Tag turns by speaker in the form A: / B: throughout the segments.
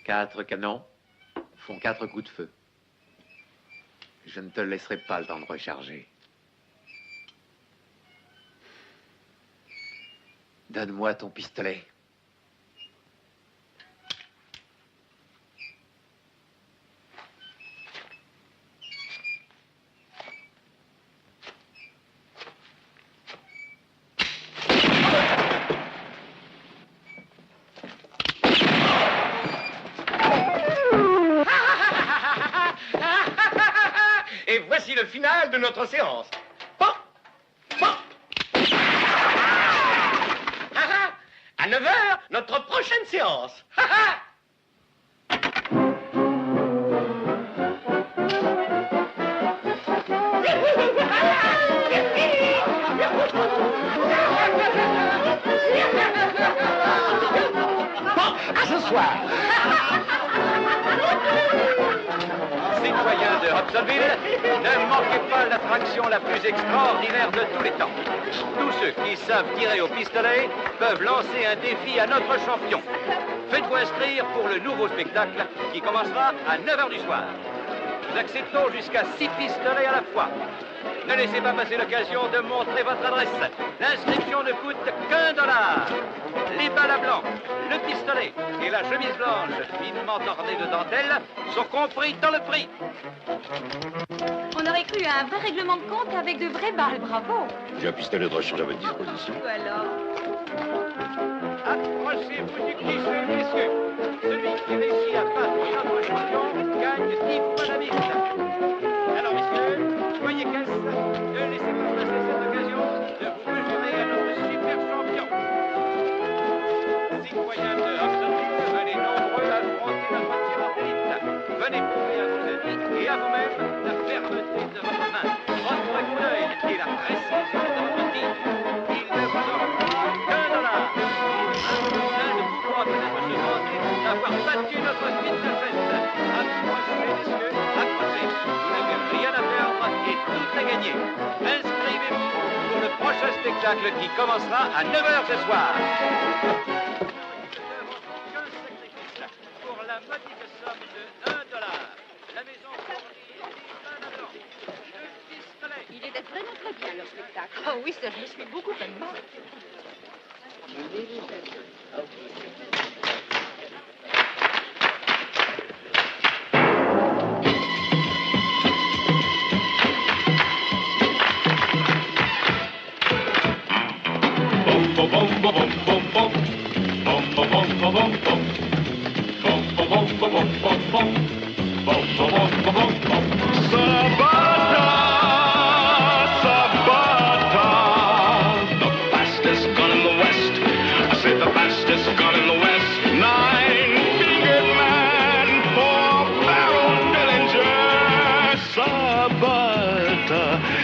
A: 4 canons font 4 coups de feu. Je ne te laisserai pas le temps de recharger. Donne-moi ton pistolet.
B: Et voici le final de notre séance. Bon. À 9 h, notre prochaine séance. Bon, à ce soir.
C: Citoyens de Hobsonville, ne manquez pas l'attraction la plus extraordinaire de tous les temps. Tous ceux qui savent tirer au pistolet peuvent lancer un défi à notre champion. Faites-vous inscrire pour le nouveau spectacle qui commencera à 9 h du soir. Nous acceptons jusqu'à 6 pistolets à la fois. Ne laissez pas passer l'occasion de montrer votre adresse. L'inscription ne coûte qu'$1. Les balles à blanc, le pistolet et la chemise blanche finement ornée de dentelle sont compris dans le prix.
D: On aurait cru à un vrai règlement de compte avec de vraies balles, bravo.
E: J'ai un pistolet de rechange à votre disposition.
D: Alors.
C: Approchez-vous du guichet, messieurs. Celui qui réussit à battre notre champion gagne 10 fois la mise. Alors, messieurs, soyez caisse. Ne laissez pas passer cette occasion de vous mesurer à notre super champion. Citoyens de Hobsonville, venez nombreux affronter notre tireur d'élite. Venez prouver à vos amis et à vous-même la fermeté de votre main, votre coup d'œil et la précision de votre tir. Il ne vous offrira qu'$1. Inutile de vouloir peut-être se vanter d'avoir battu notre fils de fête. Approchez, messieurs, approchez. Vous n'avez rien à perdre et tout à gagner. Inscrivez-vous pour le prochain spectacle qui commencera à 9 h ce soir. Pour la modique somme de $1, la maison fournit des balles à blanc, le pistolet.
D: Il était vraiment très bien, leur spectacle. Oh oui, ça, je me suis beaucoup amusée.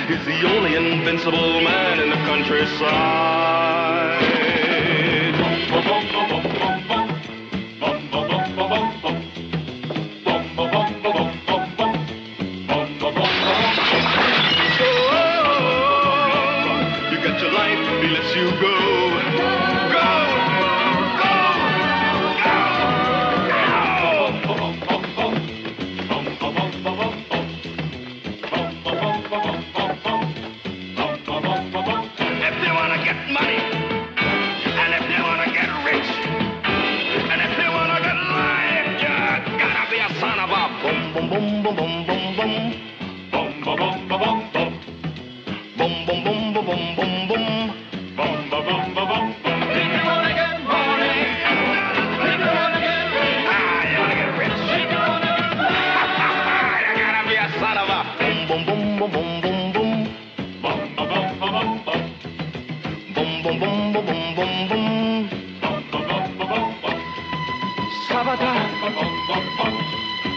F: He's the only invincible man in the countryside. You got your life, he lets you go.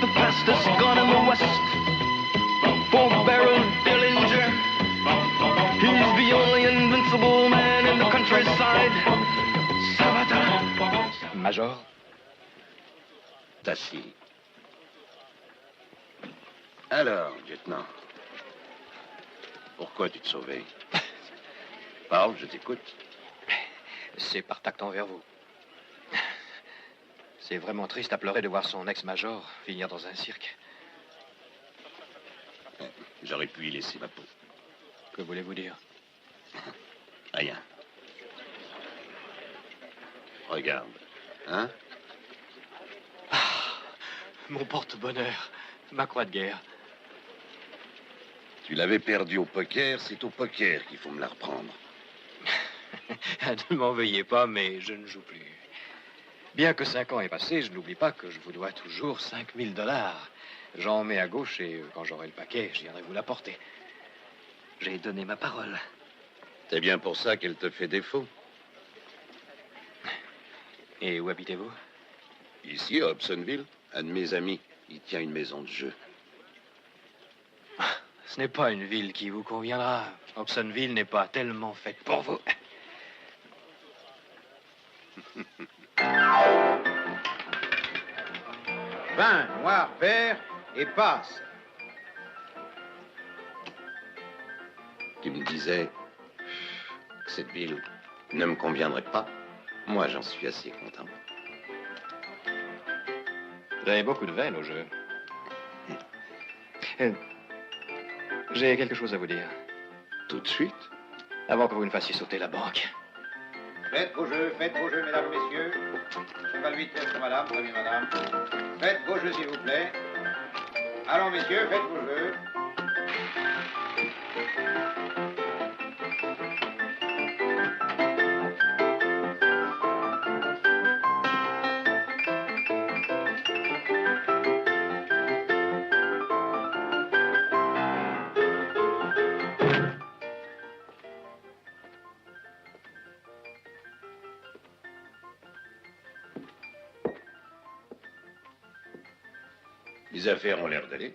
F: The fastest gun in the West, four-barrel Dillinger. He's the only invincible man in the countryside. Sabata.
E: Major, t'assis. Alors, lieutenant, pourquoi tu te sauvais? Parle, je t'écoute.
G: C'est par tact envers vous.
C: C'est vraiment triste à pleurer de voir son ex-major finir dans un cirque.
E: J'aurais pu y laisser ma peau.
C: Que voulez-vous dire?
E: Rien. Regarde, hein?
C: Mon porte-bonheur, ma croix de guerre.
E: Tu l'avais perdu au poker, c'est au poker qu'il faut me la reprendre.
C: Ne m'en veuillez pas, mais je ne joue plus. Bien que 5 ans aient passé, je n'oublie pas que je vous dois toujours 5 000 $. J'en mets à gauche et quand j'aurai le paquet, je viendrai vous l'apporter. J'ai donné ma parole.
E: C'est bien pour ça qu'elle te fait défaut.
C: Et où habitez-vous?
E: Ici, à Hobsonville, un de mes amis, il tient une maison de jeu.
C: Ce n'est pas une ville qui vous conviendra. Hobsonville n'est pas tellement faite pour vous.
G: Vin, noir, vert et passe.
A: Tu me disais que cette ville ne me conviendrait pas. Moi, j'en suis assez content.
C: Vous avez beaucoup de veine au jeu. J'ai quelque chose à vous dire.
A: Tout de suite?
C: Avant que vous ne fassiez sauter la banque.
G: Faites vos jeux, mesdames, messieurs. Cheval 8 sur madame, très bien, madame. Faites vos jeux, s'il vous plaît. Allons, messieurs, faites vos jeux.
E: Les affaires ont l'air d'aller.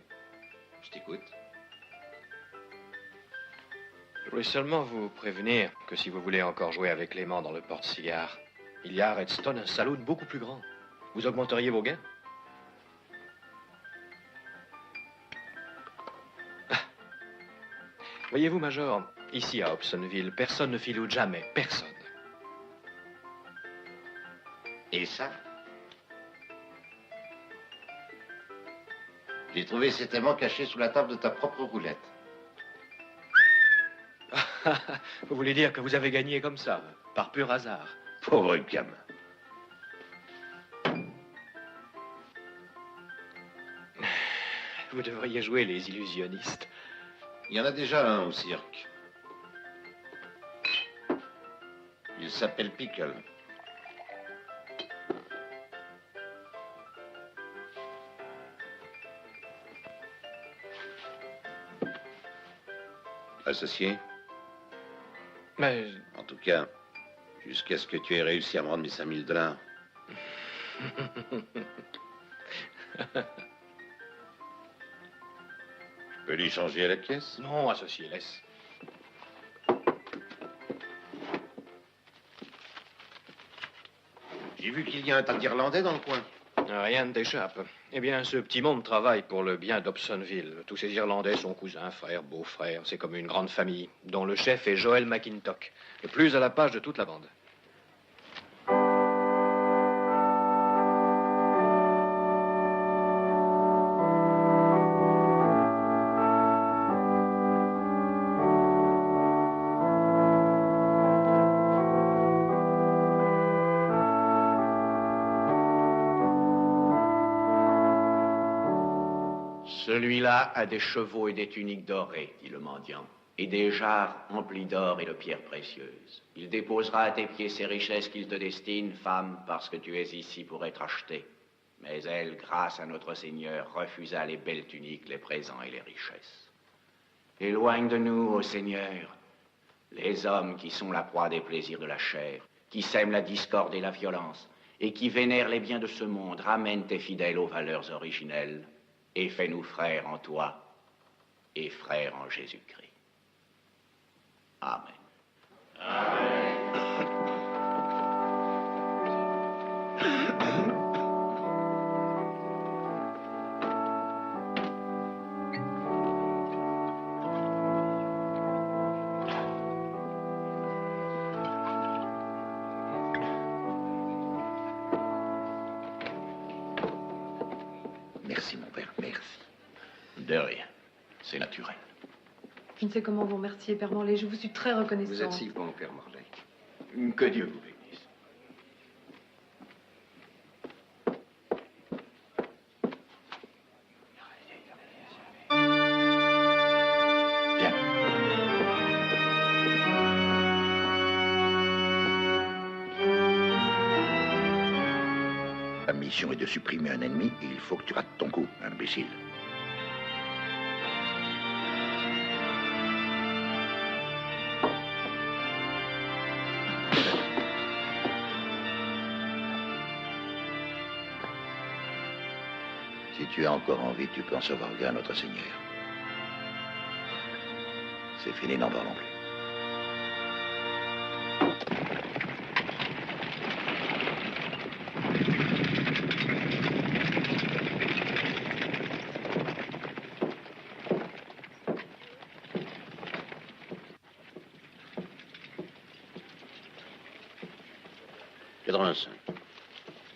E: Je t'écoute.
C: Je voulais seulement vous prévenir que si vous voulez encore jouer avec Clément dans le porte-cigare, il y a à Redstone un saloon beaucoup plus grand. Vous augmenteriez vos gains? Voyez-vous, Major, ici à Hobsonville, personne ne filoute jamais. Personne.
A: Et ça? J'ai trouvé cet aimant caché sous la table de ta propre roulette.
C: Vous voulez dire que vous avez gagné comme ça, par pur hasard?
E: Pauvre gamin.
C: Vous devriez jouer les illusionnistes.
A: Il y en a déjà un au cirque. Il s'appelle Pickle.
E: Associé?
C: Mais...
E: En tout cas, jusqu'à ce que tu aies réussi à me rendre mes 5 000 $. Je peux lui changer à la pièce?
C: Non, associé, laisse.
A: J'ai vu qu'il y a un tas d'Irlandais dans le coin.
C: Rien ne t'échappe. Eh bien, ce petit monde travaille pour le bien d'Hobsonville. Tous ces Irlandais sont cousins, frères, beaux-frères. C'est comme une grande famille, dont le chef est Joel McIntosh, le plus à la page de toute la bande.
H: Celui-là a des chevaux et des tuniques dorées, dit le mendiant, et des jarres emplies d'or et de pierres précieuses. Il déposera à tes pieds ces richesses qu'il te destine, femme, parce que tu es ici pour être achetée. Mais elle, grâce à notre Seigneur, refusa les belles tuniques, les présents et les richesses. Éloigne de nous, ô Seigneur, les hommes qui sont la proie des plaisirs de la chair, qui sèment la discorde et la violence, et qui vénèrent les biens de ce monde. Ramène tes fidèles aux valeurs originelles, et fais-nous frères en toi et frères en Jésus-Christ. Amen.
I: Merci, mon père, merci.
H: De rien. C'est naturel.
J: Je ne sais comment vous remercier, Père Morlaix. Je vous suis très reconnaissante.
I: Vous êtes si bon, Père Morlaix.
H: Que Dieu vous bénisse.
I: Bien. La mission est de supprimer un ennemi et il faut que tu rates ton coup, imbécile. Si tu as encore envie, tu peux en savoir gain à notre Seigneur. C'est fini, n'en parlons plus.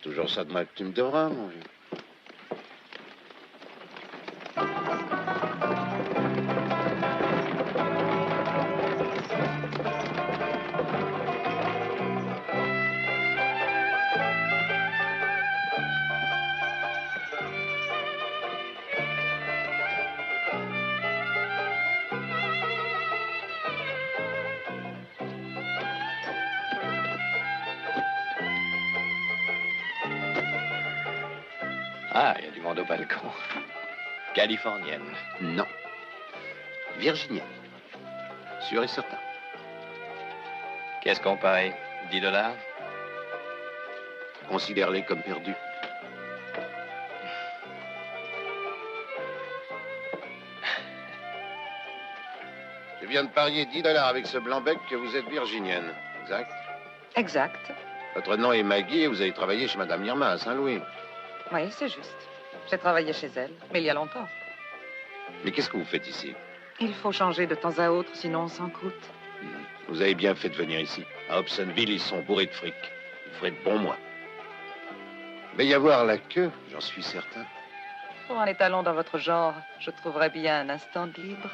E: Toujours ça de mal que tu me devras, mon vieux.
C: Ah, il y a du monde au balcon. Californienne.
E: Non. Virginienne. Sûr et certain.
C: Qu'est-ce qu'on paye? 10 $?
E: Considère-les comme perdus. Je viens de parier 10 $ avec ce blanc-bec que vous êtes virginienne. Exact?
K: Exact.
E: Votre nom est Maggie et vous avez travaillé chez Madame Irma à Saint-Louis.
K: Oui, c'est juste. J'ai travaillé chez elle, mais il y a longtemps.
E: Mais qu'est-ce que vous faites ici?
K: Il faut changer de temps à autre, sinon on s'en croûte.
E: Vous avez bien fait de venir ici. À Hobsonville, ils sont bourrés de fric. Vous ferez de bons mois. Il va y avoir la queue, j'en suis certain.
K: Pour un étalon dans votre genre, je trouverais bien un instant de libre.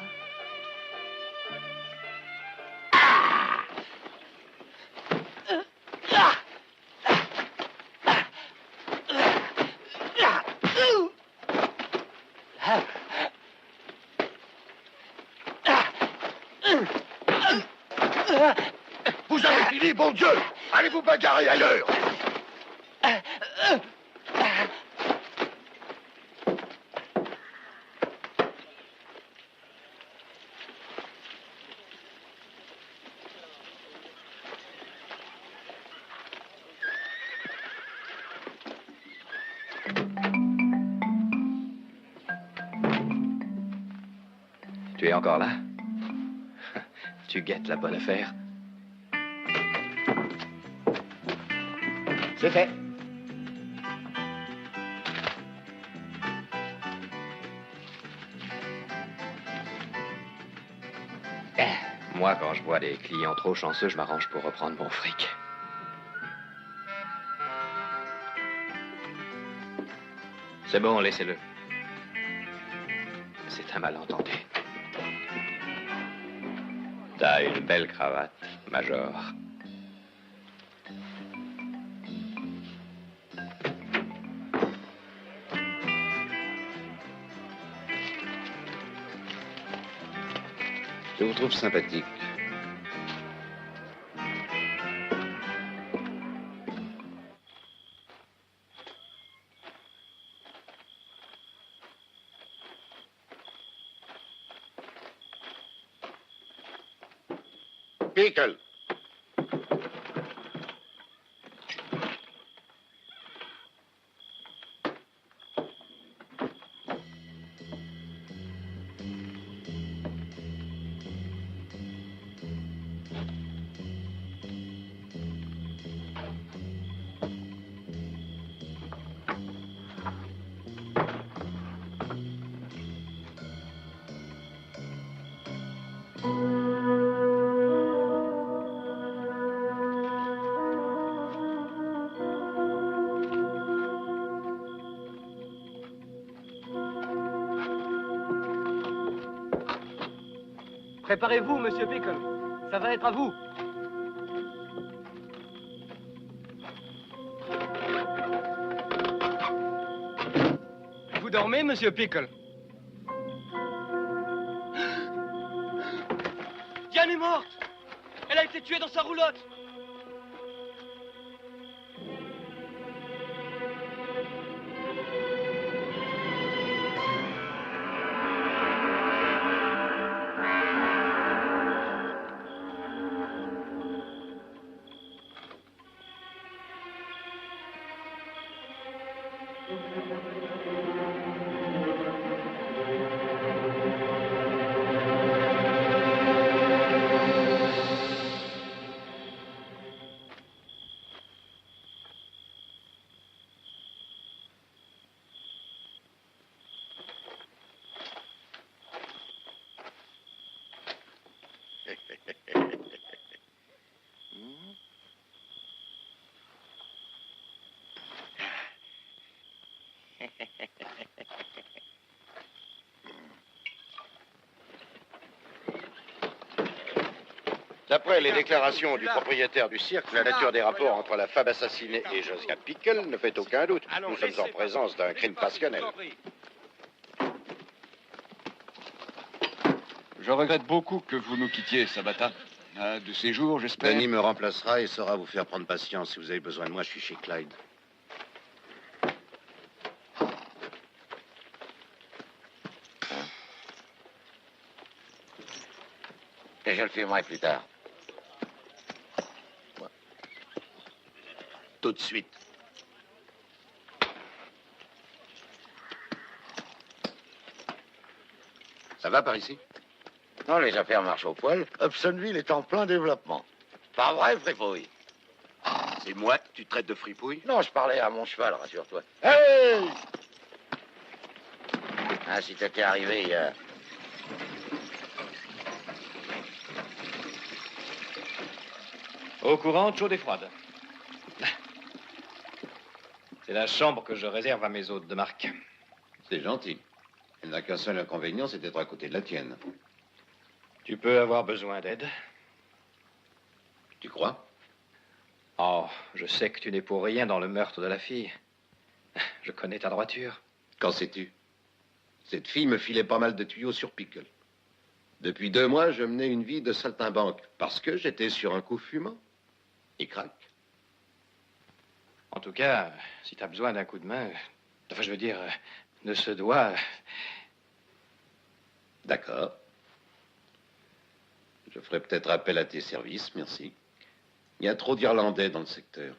I: Vous avez fini, bon Dieu! Allez vous bagarrer ailleurs!
C: Tu es encore là? Tu guettes la bonne affaire?
B: C'est fait.
C: Moi, quand je vois des clients trop chanceux, je m'arrange pour reprendre mon fric. C'est bon, laissez-le. C'est un malentendu. T'as une belle cravate, Major.
E: Je vous trouve sympathique. Pickle.
C: Préparez-vous, monsieur Pickle. Ça va être à vous. Vous dormez, monsieur Pickle? Diane est morte. Elle a été tuée dans sa roulotte.
E: D'après les déclarations du propriétaire du cirque, la nature des rapports entre la femme assassinée et Josiah Pickle ne fait aucun doute. Nous sommes en présence d'un crime passionnel.
L: Je regrette beaucoup que vous nous quittiez, Sabata. De ces jours, j'espère...
E: Denis me remplacera et saura vous faire prendre patience. Si vous avez besoin de moi, je suis chez Clyde.
A: Et je le filmerai plus tard.
E: Tout de suite. Ça va par ici?
A: Non, les affaires marchent au poil.
I: Hobsonville est en plein développement.
A: Pas vrai, fripouille?
E: C'est moi que tu traites de fripouille?
A: Non, je parlais à mon cheval, rassure-toi.
I: Hey!
A: Ah, si t'étais arrivé,
C: Eau courante, chaude et froide. C'est la chambre que je réserve à mes hôtes de marque.
E: C'est gentil. Elle n'a qu'un seul inconvénient, c'est d'être à côté de la tienne.
C: Tu peux avoir besoin d'aide.
E: Tu crois?
C: Oh, je sais que tu n'es pour rien dans le meurtre de la fille. Je connais ta droiture.
E: Qu'en sais-tu? Cette fille me filait pas mal de tuyaux sur Pickle. Depuis 2 mois, je menais une vie de saltimbanque parce que j'étais sur un coup fumant. Il craque.
C: En tout cas, si tu as besoin d'un coup de main, enfin, je veux dire, de ce doigt...
E: D'accord. Je ferai peut-être appel à tes services, merci. Il y a trop d'Irlandais dans le secteur.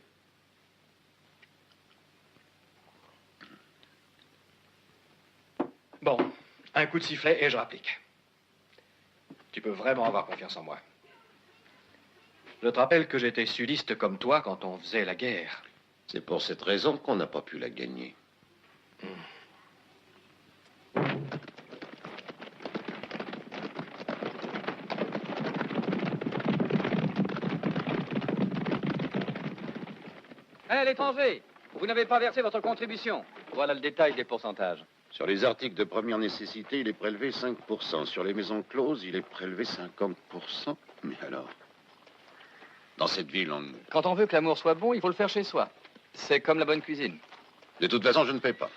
C: Bon, un coup de sifflet et je rapplique. Tu peux vraiment avoir confiance en moi. Je te rappelle que j'étais sudiste comme toi quand on faisait la guerre.
E: C'est pour cette raison qu'on n'a pas pu la gagner.
C: Hé, l'étranger, vous n'avez pas versé votre contribution. Voilà le détail des pourcentages.
E: Sur les articles de première nécessité, il est prélevé 5%. Sur les maisons closes, il est prélevé 50%. Mais alors, dans cette ville, on...
C: Quand on veut que l'amour soit bon, il faut le faire chez soi. C'est comme la bonne cuisine.
E: De toute façon, je ne paie pas.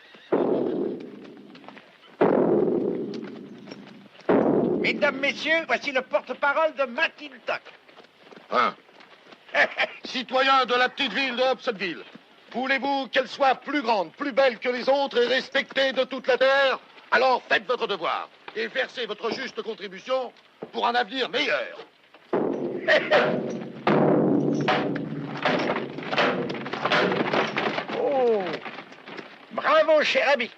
B: Mesdames, messieurs, voici le porte-parole de McIntosh.
I: Hein? Citoyens de la petite ville de Hobsonville, voulez-vous qu'elle soit plus grande, plus belle que les autres et respectée de toute la terre? Alors faites votre devoir et versez votre juste contribution pour un avenir meilleur.
B: Oh, bravo, cher ami.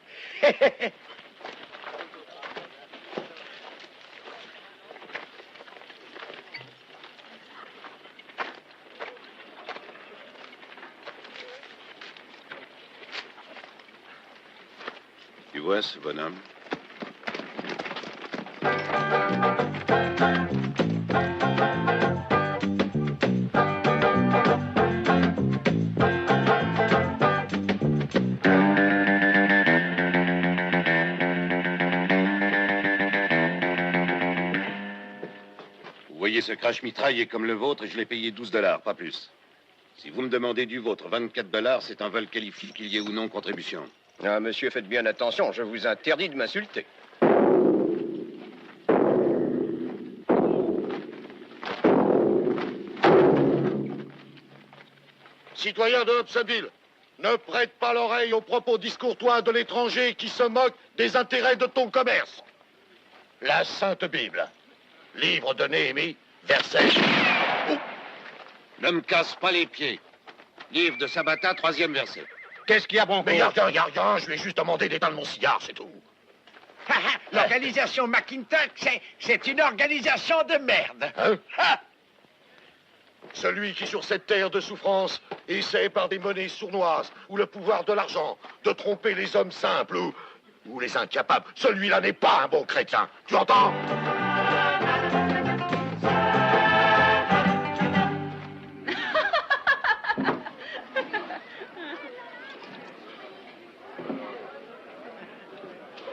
E: Tu vois ce bonhomme? Ce crash-mitraille est comme le vôtre et je l'ai payé 12 $, pas plus. Si vous me demandez du vôtre 24 $, c'est un vol qualifié, qu'il y ait ou non contribution.
B: Ah, monsieur, faites bien attention, je vous interdis de m'insulter.
I: Citoyens de Hobsonville, ne prête pas l'oreille aux propos discourtois de l'étranger qui se moque des intérêts de ton commerce. La Sainte Bible, livre de Néhémie, verset...
E: Ne me casse pas les pieds. Livre de Sabata, 3e verset.
B: Qu'est-ce qu'il y a, bon?
I: Mais y a rien, je lui ai juste demandé d'éteindre mon cigare, c'est tout.
B: L'organisation McIntosh, c'est une organisation de merde.
I: Hein? Celui qui, sur cette terre de souffrance, essaie par des monnaies sournoises ou le pouvoir de l'argent de tromper les hommes simples ou les incapables, celui-là n'est pas un bon chrétien. Tu entends?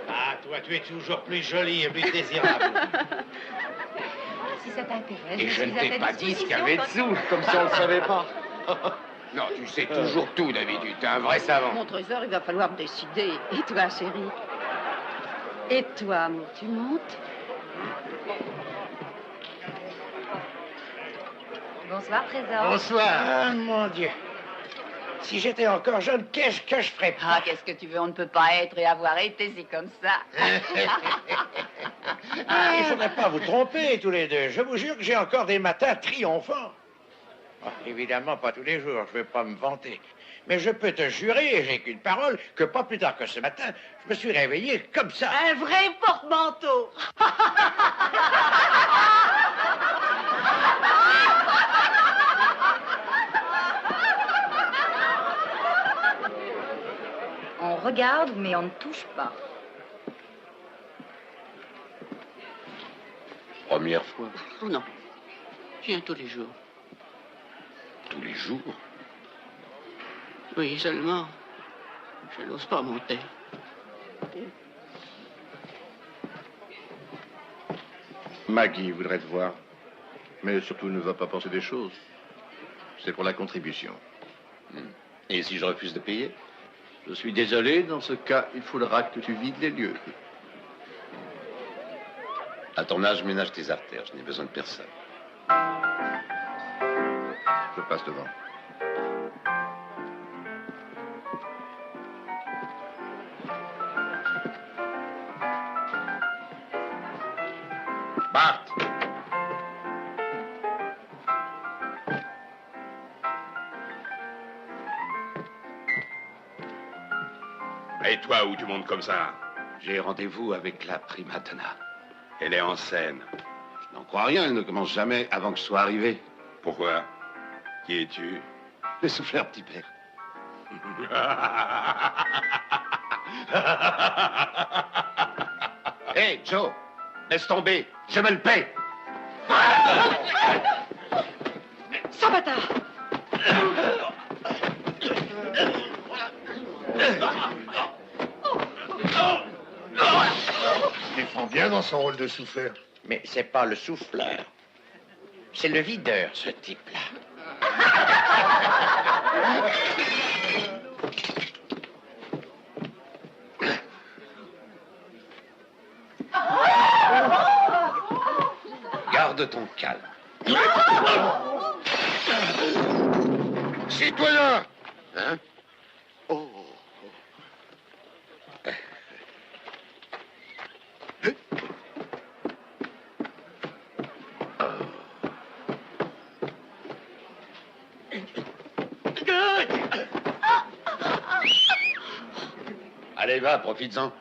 B: Ah, toi, tu es toujours plus jolie et plus désirable.
D: Si ça t'intéresse,
B: Et je ne
D: suis à
B: t'ai
D: ta
B: pas dit ce qu'il y
D: disposition
B: avait
D: quand-
B: dessous, comme si on ne le savait pas. Non, tu sais toujours tout, d'habitude. T'es un vrai savant.
M: Mon trésor, il va falloir me décider. Et toi, chérie? Et toi, amour, tu montes?
D: Bonsoir, trésor.
B: Bonsoir. Ah, mon Dieu. Si j'étais encore jeune, qu'est-ce que je ferais pas?
M: Ah, qu'est-ce que tu veux? On ne peut pas être et avoir été, c'est comme ça.
B: Ah, il ne faudrait pas vous tromper, tous les deux. Je vous jure que j'ai encore des matins triomphants. Oh, évidemment, pas tous les jours, je ne vais pas me vanter. Mais je peux te jurer, et j'ai qu'une parole, que pas plus tard que ce matin, je me suis réveillé comme ça.
M: Un vrai porte-manteau.
D: On regarde, mais on ne touche pas.
E: Première fois.
M: Oh non. Je viens tous les jours.
E: Tous les jours.
M: Oui, seulement, je n'ose pas monter.
N: Maggie voudrait te voir. Mais surtout, ne va pas penser des choses. C'est pour la contribution.
E: Et si je refuse de payer?
N: Je suis désolé, dans ce cas, il faudra que tu vides les lieux.
E: À ton âge, ménage tes artères, je n'ai besoin de personne.
N: Je passe devant.
E: Bart!
O: Et toi, où tu montes comme ça?
E: J'ai rendez-vous avec la prima donna.
O: Elle est en scène.
E: Je n'en crois rien, elle ne commence jamais avant que je sois arrivé.
O: Pourquoi? Qui es-tu?
E: Le souffleur petit père. Hé, Joe, laisse tomber, je me le paie.
J: Sabata!
I: Il défend bien dans son rôle de souffleur.
B: Mais c'est pas le souffleur. C'est le videur, ce type-là.
E: Garde ton calme.
I: Citoyen!
E: Hein?
I: Oh.
E: Allez, va, profites-en.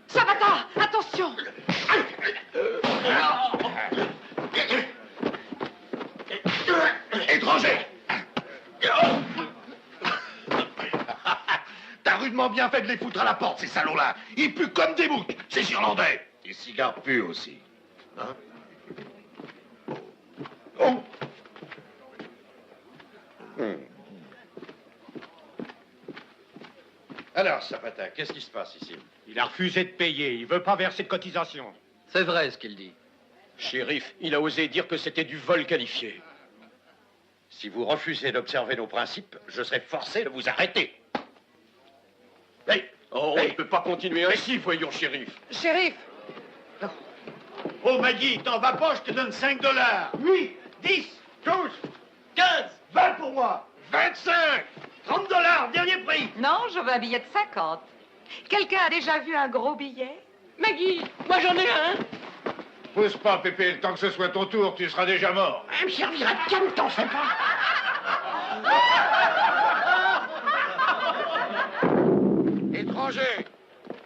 J: Sabata! Attention!
I: Étranger! T'as rudement bien fait de les foutre à la porte, ces salauds-là. Ils puent comme des boucs, ces Irlandais.
E: Les cigares puent aussi.
I: Hein? Oh!
B: Alors, Zapata, qu'est-ce qui se passe ici?
P: Il a refusé de payer. Il veut pas verser de cotisation.
Q: C'est vrai ce qu'il dit.
P: Shérif, il a osé dire que c'était du vol qualifié.
B: Si vous refusez d'observer nos principes, je serai forcé de vous arrêter. Hey!
P: Oh,
B: Hey!
P: on ne peut pas continuer ainsi, voyons, shérif.
K: Shérif!
P: Oh, Maggie, t'en vas pas, je te donne 5 $. 8, 10, 12, 15, 20 pour moi. 25, 30 $, dernier prix.
K: Non, je veux un billet de 50. Quelqu'un a déjà vu un gros billet?
D: Maggie, moi j'en ai un.
P: Pousse pas, Pépé, le temps que ce soit ton tour, tu seras déjà mort.
D: Elle me servira de canne, t'en fais pas.
I: Étranger,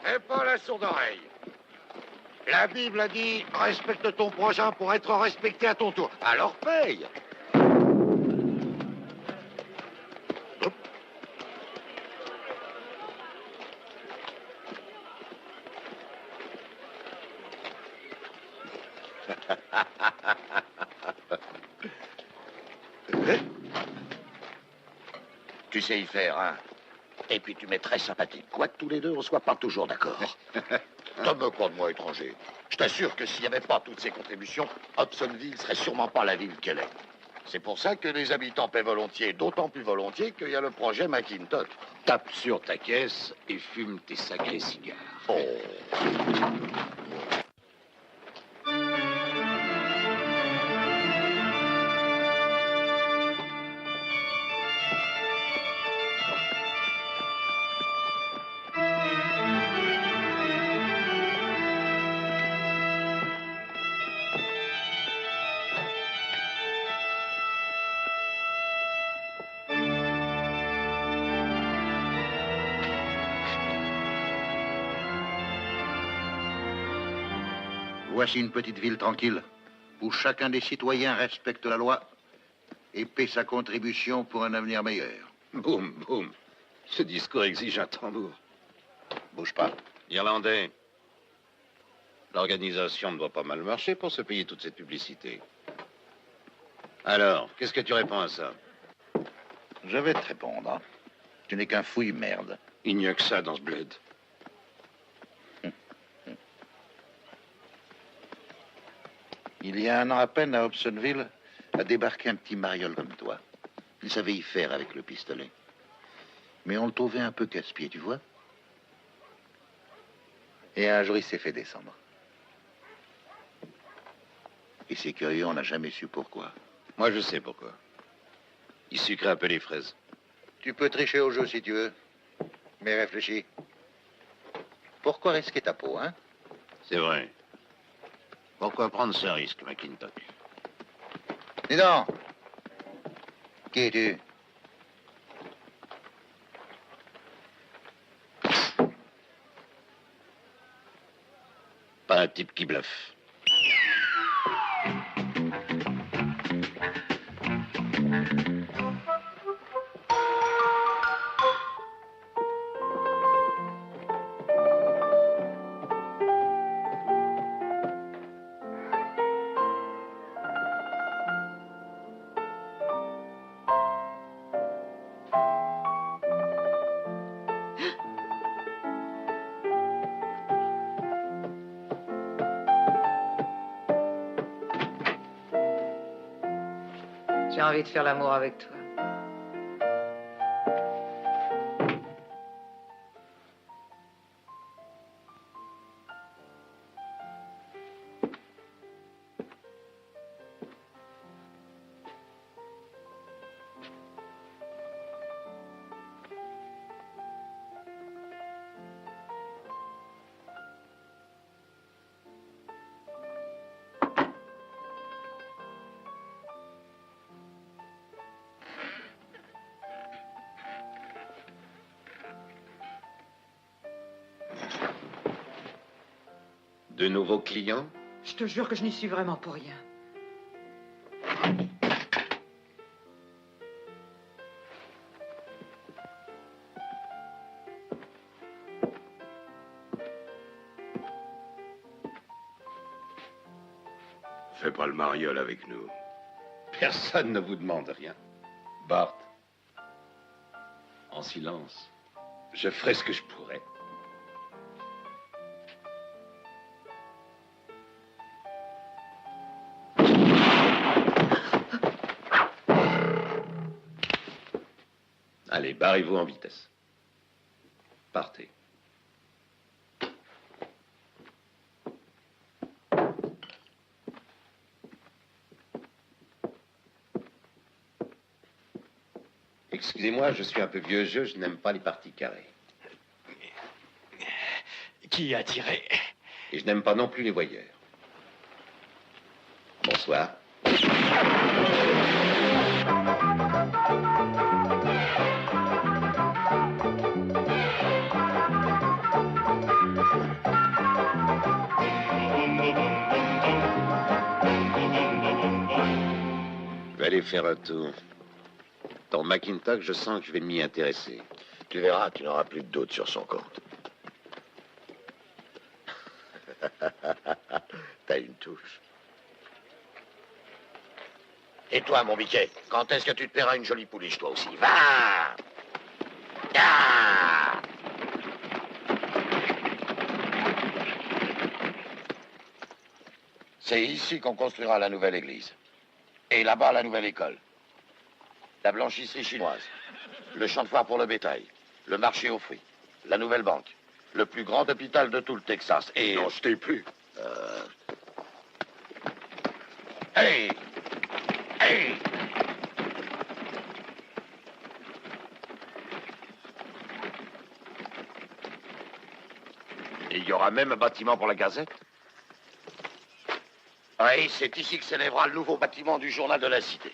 I: fais pas la sourde oreille. La Bible a dit « Respecte ton prochain pour être respecté à ton tour ». Alors paye. Hop. Tu sais y faire, hein? Et puis tu m'es très sympathique. Quoique tous les deux, on soit pas toujours d'accord. Donne-moi quoi de moi, étranger? Je t'assure que s'il n'y avait pas toutes ces contributions, Hobsonville serait sûrement pas la ville qu'elle est. C'est pour ça que les habitants paient volontiers, d'autant plus volontiers qu'il y a le projet McIntosh.
E: Tape sur ta caisse et fume tes sacrés cigares.
I: Oh.
R: Voici une petite ville tranquille, où chacun des citoyens respecte la loi et paie sa contribution pour un avenir meilleur.
E: Boum, boum. Ce discours exige un tambour.
R: Bouge pas.
E: Irlandais, l'organisation ne doit pas mal marcher pour se payer toute cette publicité. Alors, qu'est-ce que tu réponds à ça?
R: Je vais te répondre. Hein. Tu n'es qu'un fouille-merde.
E: Il n'y a que ça dans ce bled.
R: Il y a un an à peine, à Hobsonville, a débarqué un petit mariole comme toi. Il savait y faire avec le pistolet. Mais on le trouvait un peu casse-pied, tu vois. Et un jour, il s'est fait descendre. Et c'est curieux, on n'a jamais su pourquoi.
E: Moi, je sais pourquoi. Il sucrait un peu les fraises.
R: Tu peux tricher au jeu si tu veux. Mais réfléchis. Pourquoi risquer ta peau, hein?
E: C'est vrai. Pourquoi prendre ce risque, McIntosh?
R: Dis donc. Qui es-tu?
E: Pas un type qui bluffe.
K: J'ai envie de faire l'amour avec toi.
E: De nouveaux clients?
K: Je te jure que je n'y suis vraiment pour rien.
O: Fais pas le mariole avec nous.
E: Personne ne vous demande rien. Bart, en silence.
A: Je ferai ce que je pourrai. Allez, barrez-vous en vitesse. Partez. Excusez-moi, je suis un peu vieux jeu, je n'aime pas les parties carrées.
P: Qui a tiré?
A: Et je n'aime pas non plus les voyeurs. Bonsoir. Je vais aller faire un tour. Dans McIntosh, je sens que je vais m'y intéresser.
E: Tu verras, tu n'auras plus de doute sur son compte. T'as une touche. Et toi, mon biquet, quand est-ce que tu te paieras une jolie pouliche, toi aussi? Va! Ah! C'est ici qu'on construira la nouvelle église. Et là-bas, la nouvelle école. La blanchisserie chinoise. Le champ de foire pour le bétail. Le marché aux fruits. La nouvelle banque. Le plus grand hôpital de tout le Texas. Et...
I: Non, je t'ai plus.
E: Hey! Hey! Et il y aura même un bâtiment pour la Gazette? Oui, c'est ici que s'élèvera le nouveau bâtiment du journal de la Cité.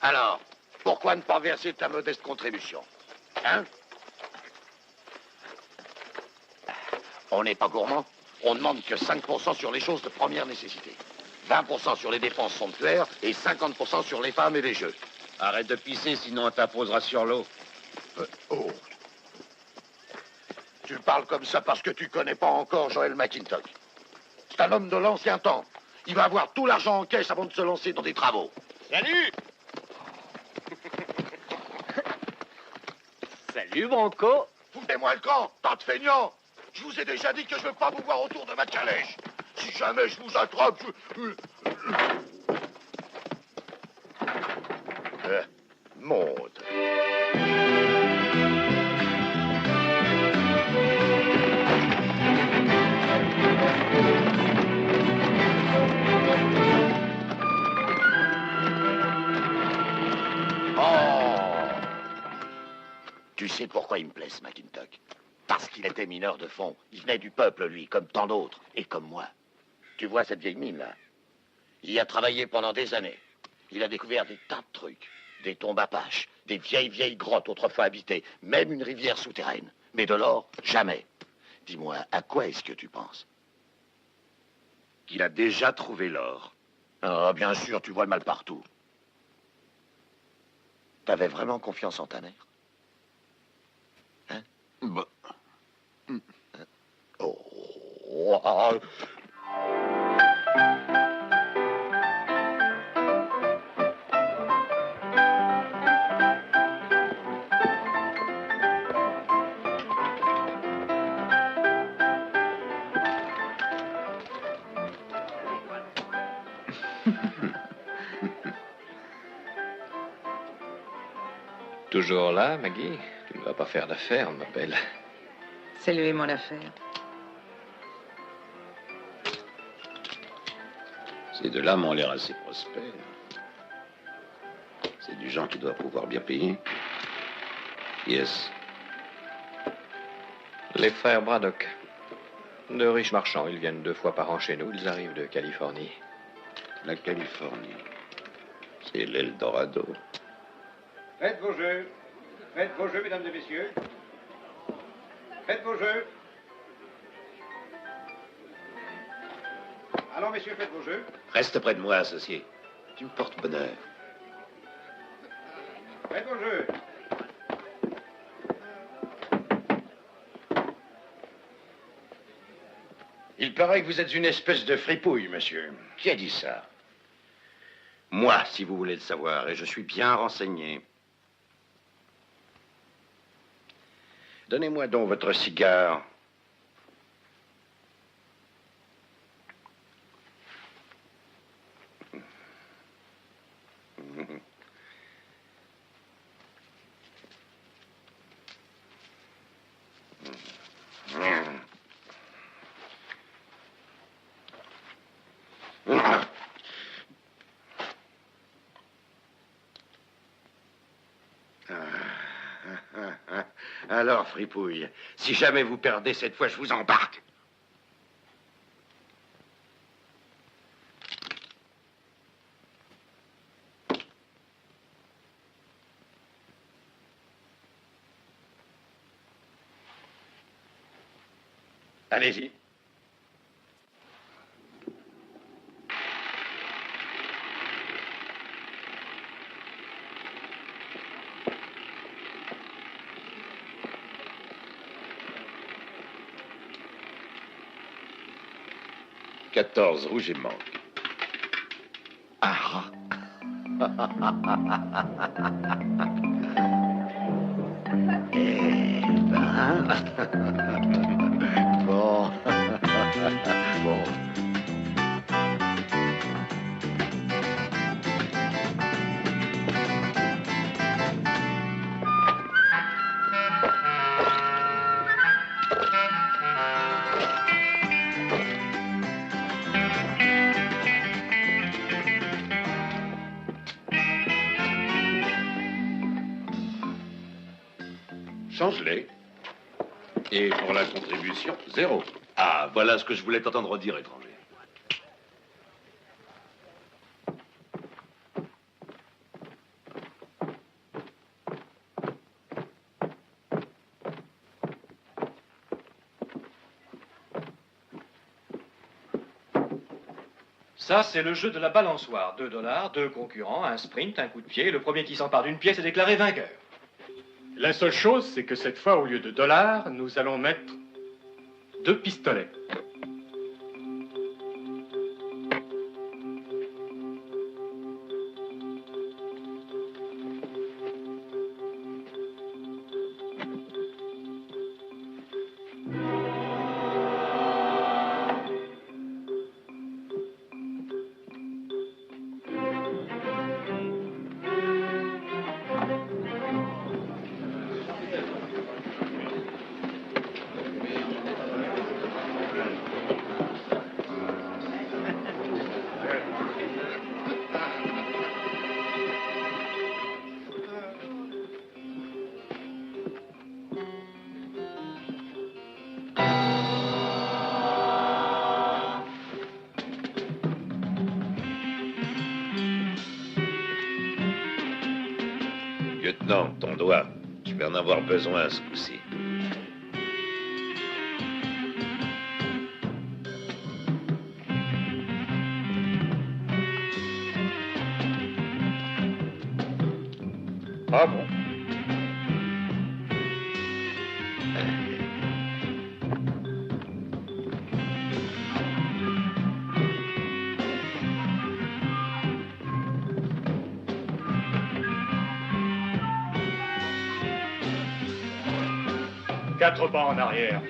E: Alors, pourquoi ne pas verser ta modeste contribution? Hein? On n'est pas gourmand. On demande que 5% sur les choses de première nécessité. 20% sur les dépenses somptuaires et 50% sur les femmes et les jeux.
A: Arrête de pisser, sinon on t'apposera sur l'eau.
E: Oh. Tu parles comme ça parce que tu connais pas encore Joel McIntosh. C'est un homme de l'ancien temps. Il va avoir tout l'argent en caisse avant de se lancer dans des travaux.
P: Salut! Salut, Bronco.
I: Foutez-moi le camp, tas de feignants. Je vous ai déjà dit que je veux pas vous voir autour de ma calèche. Si jamais je vous attrape,
E: Monte. Tu sais pourquoi il me plaît, ce McIntosh? Parce qu'il était mineur de fond. Il venait du peuple, lui, comme tant d'autres, et comme moi. Tu vois cette vieille mine, là? Il y a travaillé pendant des années. Il a découvert des tas de trucs. Des tombes apaches, des vieilles grottes autrefois habitées, même une rivière souterraine. Mais de l'or, jamais. Dis-moi, à quoi est-ce que tu penses?
A: Qu'il a déjà trouvé l'or.
E: Ah, bien sûr, tu vois le mal partout. T'avais vraiment confiance en ta mère? Hein?
A: Bah.
E: Oh.
H: Toujours là, Maggie? Tu ne vas pas faire d'affaires, ma belle.
K: C'est lui mon affaire.
A: Ces deux-là m'ont l'air assez prospères. C'est du genre qui doit pouvoir bien payer. Yes.
H: Les frères Braddock. De riches marchands. Ils viennent 2 fois par an chez nous. Ils arrivent de Californie.
A: La Californie. C'est l'Eldorado.
G: Faites vos jeux. Faites vos jeux, mesdames et messieurs. Faites vos jeux. Allons, messieurs, faites vos jeux.
A: Reste près de moi, associé. Tu me portes bonheur.
G: Faites vos jeux.
B: Il paraît que vous êtes une espèce de fripouille, monsieur.
A: Qui a dit ça? Moi, si vous voulez le savoir, et je suis bien renseigné. Donnez-moi donc votre cigare. Alors, fripouille, si jamais vous perdez cette fois, je vous embarque. Allez-y. « 14 rouge et manque. »
R: Ah. Eh ben... Bon. Bon.
O: Change-les. Et pour la contribution, 0. Ah, voilà ce que je voulais t'entendre dire, étranger.
Q: Ça, c'est le jeu de la balançoire. 2 $, 2 concurrents, un sprint, un coup de pied. Le premier qui s'empare d'une pièce est déclaré vainqueur. La seule chose, c'est que cette fois, au lieu de $, nous allons mettre 2 pistolets.
A: Lieutenant, ton doigt, je vais en avoir besoin ce coup-ci.
B: Ah bon?
Q: Quatre pas en arrière.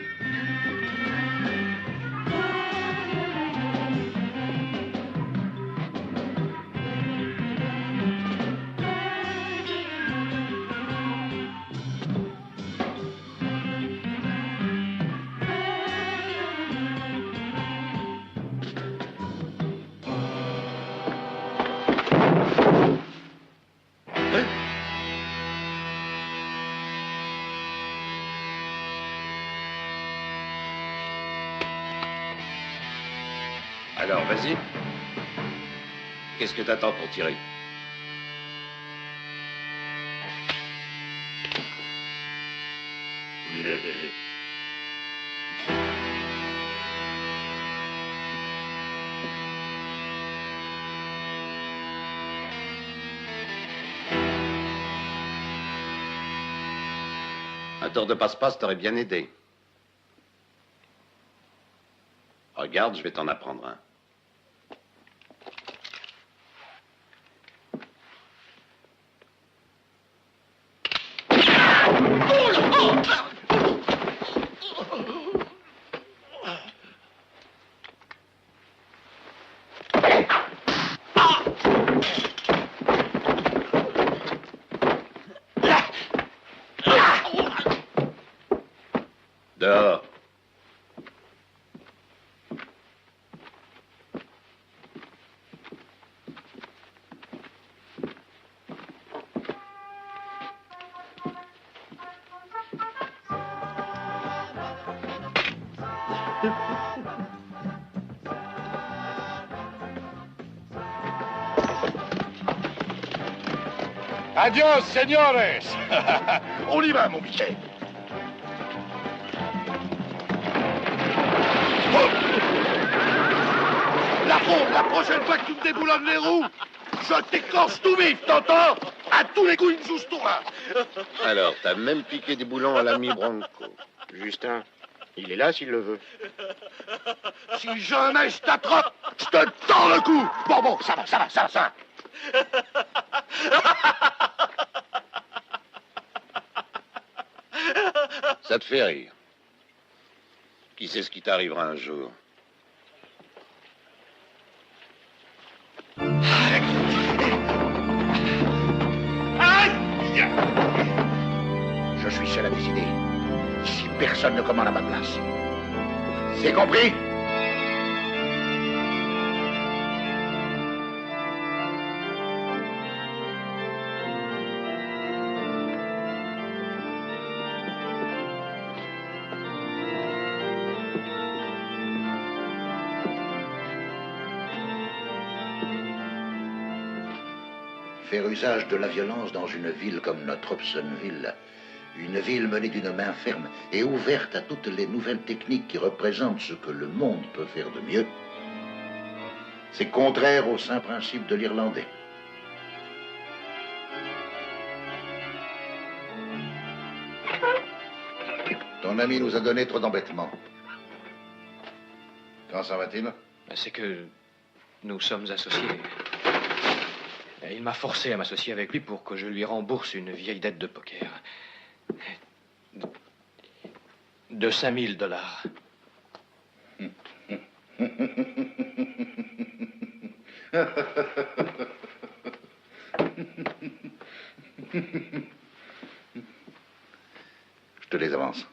A: Alors, vas-y. Qu'est-ce que t'attends pour tirer? Un tour de passe-passe t'aurait bien aidé. Regarde, je vais t'en apprendre un.
I: Adios, señores. On y va, mon biquet. La prochaine fois que tu me déboulonnes les roues, je t'écorche tout vif, t'entends? À tous les coups, une jousse-toi.
A: Alors, t'as même piqué des boulons à l'ami Branco.
B: Justin, il est là s'il le veut.
I: Si jamais je t'attrape, je te tends le cou. Bon, ça va.
A: Ça te fait rire. Qui sait ce qui t'arrivera un jour?
R: Je suis seul à décider. Si personne ne commande à ma place. C'est compris? Faire usage de la violence dans une ville comme notre Hobsonville, une ville menée d'une main ferme et ouverte à toutes les nouvelles techniques qui représentent ce que le monde peut faire de mieux, c'est contraire au saint principe de l'Irlandais. Ton ami nous a donné trop d'embêtements. Quand ça va-t-il?
Q: C'est que nous sommes associés. Et il m'a forcé à m'associer avec lui pour que je lui rembourse une vieille dette de poker. De 5000 $.
R: Je te les avance.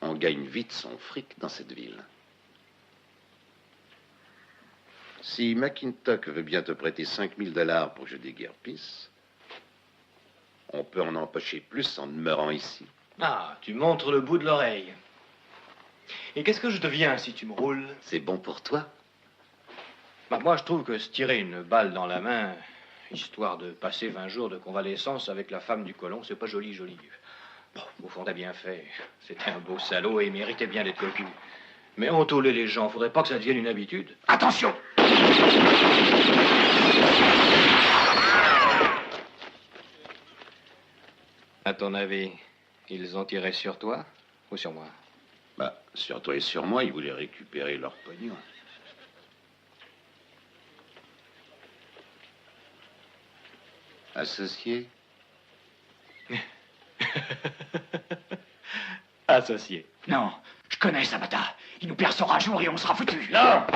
A: On gagne vite son fric dans cette ville. Si McIntosh veut bien te prêter 5000 $ pour que je déguerpisse, on peut en empocher plus en demeurant ici.
Q: Ah, tu montres le bout de l'oreille. Et qu'est-ce que je deviens si tu me roules?
A: C'est bon pour toi?
Q: Bah, moi, je trouve que se tirer une balle dans la main, histoire de passer 20 jours de convalescence avec la femme du colon, c'est pas joli. Bon, au fond, t'as bien fait. C'était un beau salaud et il méritait bien d'être cocu. Mais entôler les gens, faudrait pas que ça devienne une habitude.
R: Attention!
Q: À ton avis, ils ont tiré sur toi ou sur moi?
A: Bah, sur toi et sur moi, ils voulaient récupérer leur pognon. Associé?
Q: Associé.
P: Non, je connais Sabata. Il nous percera un jour et on sera foutus.
R: Non!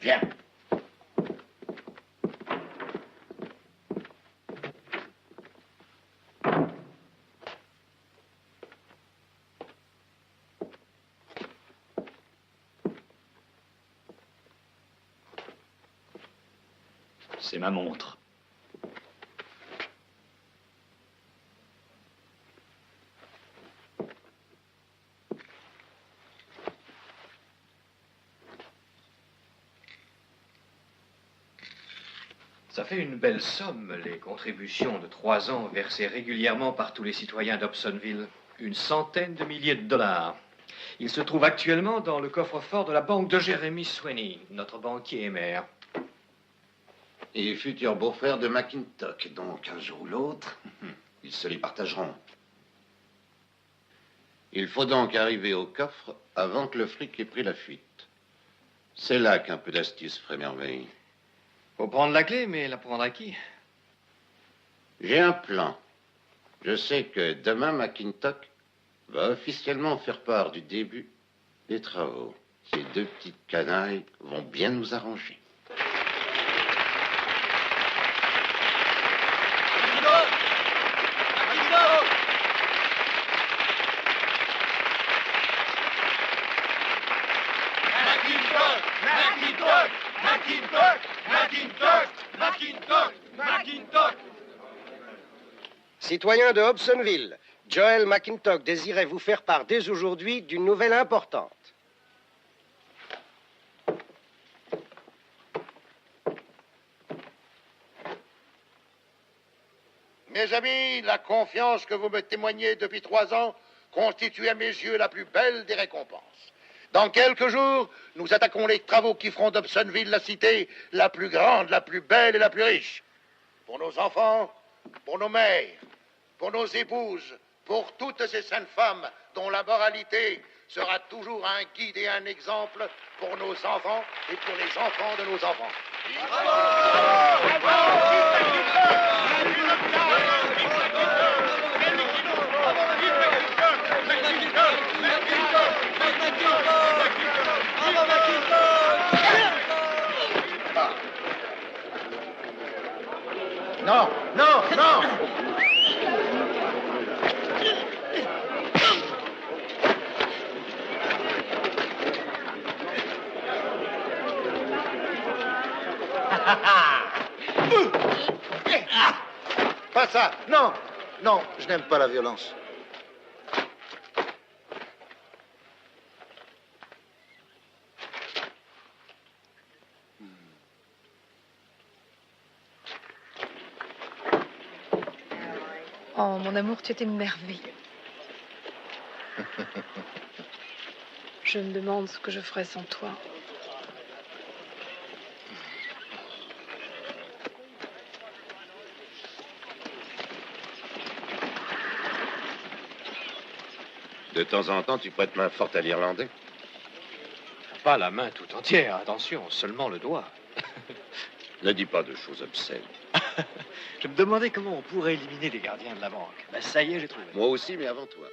R: Viens.
P: C'est ma montre.
Q: Ça fait une belle somme, les contributions de 3 ans versées régulièrement par tous les citoyens d'Hobsonville. 100 000 milliers de $. Il se trouve actuellement dans le coffre-fort de la banque de Jeremy Sweeney, notre banquier et maire.
A: Et futur beau-frère de McIntosh, donc un jour ou l'autre, ils se les partageront. Il faut donc arriver au coffre avant que le fric ait pris la fuite. C'est là qu'un peu d'astuce ferait merveille.
Q: Faut prendre la clé, mais la prendre à qui?
A: J'ai un plan. Je sais que demain, McIntosh va officiellement faire part du début des travaux. Ces 2 petites canailles vont bien nous arranger.
S: Citoyens de Hobsonville, Joel McIntosh désirait vous faire part dès aujourd'hui d'une nouvelle importante.
I: Mes amis, la confiance que vous me témoignez depuis 3 ans constitue à mes yeux la plus belle des récompenses. Dans quelques jours, nous attaquons les travaux qui feront d'Hobsonville la cité la plus grande, la plus belle et la plus riche. Pour nos enfants, pour nos mères, pour nos épouses, pour toutes ces saintes femmes dont la moralité sera toujours un guide et un exemple pour nos enfants et pour les enfants de nos enfants.
B: Non, non, non!
R: Pas ça. Non, non, je n'aime pas la violence.
J: Oh, mon amour, tu étais merveilleux. Je me demande ce que je ferais sans toi.
A: De temps en temps, tu prêtes main forte à l'Irlandais.
Q: Pas la main tout entière, attention, seulement le doigt.
A: Ne dis pas de choses obscènes.
Q: Je me demandais comment on pourrait éliminer les gardiens de la banque. Ben, ça y est, j'ai trouvé.
A: Moi aussi, mais avant toi.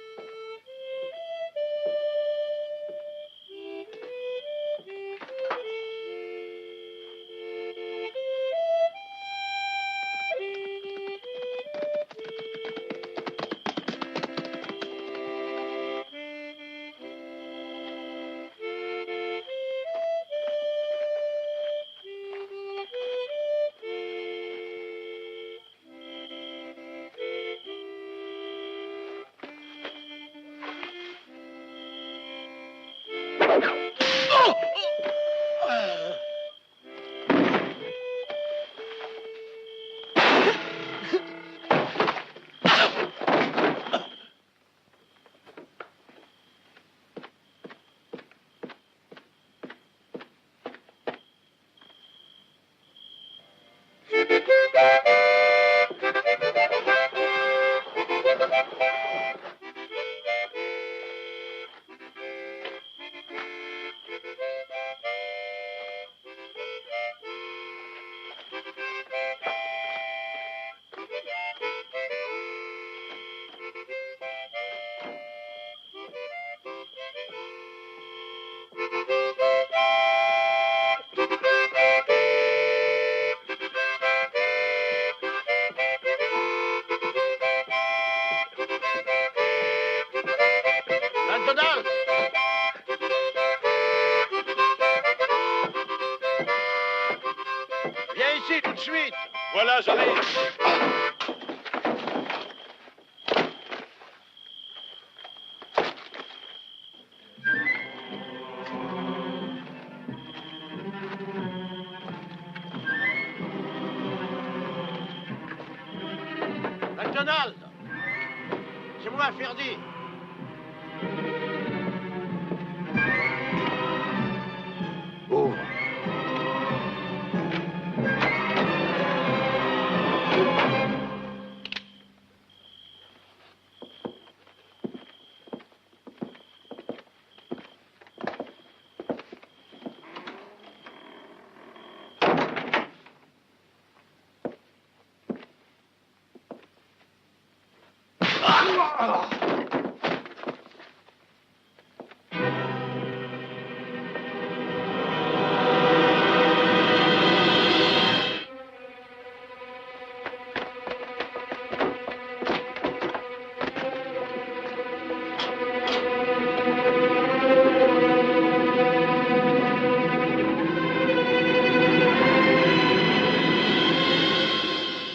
P: Viens ici tout de suite. Voilà, j'arrive.
B: MacDonald! C'est moi, Ferdy. Ouvre.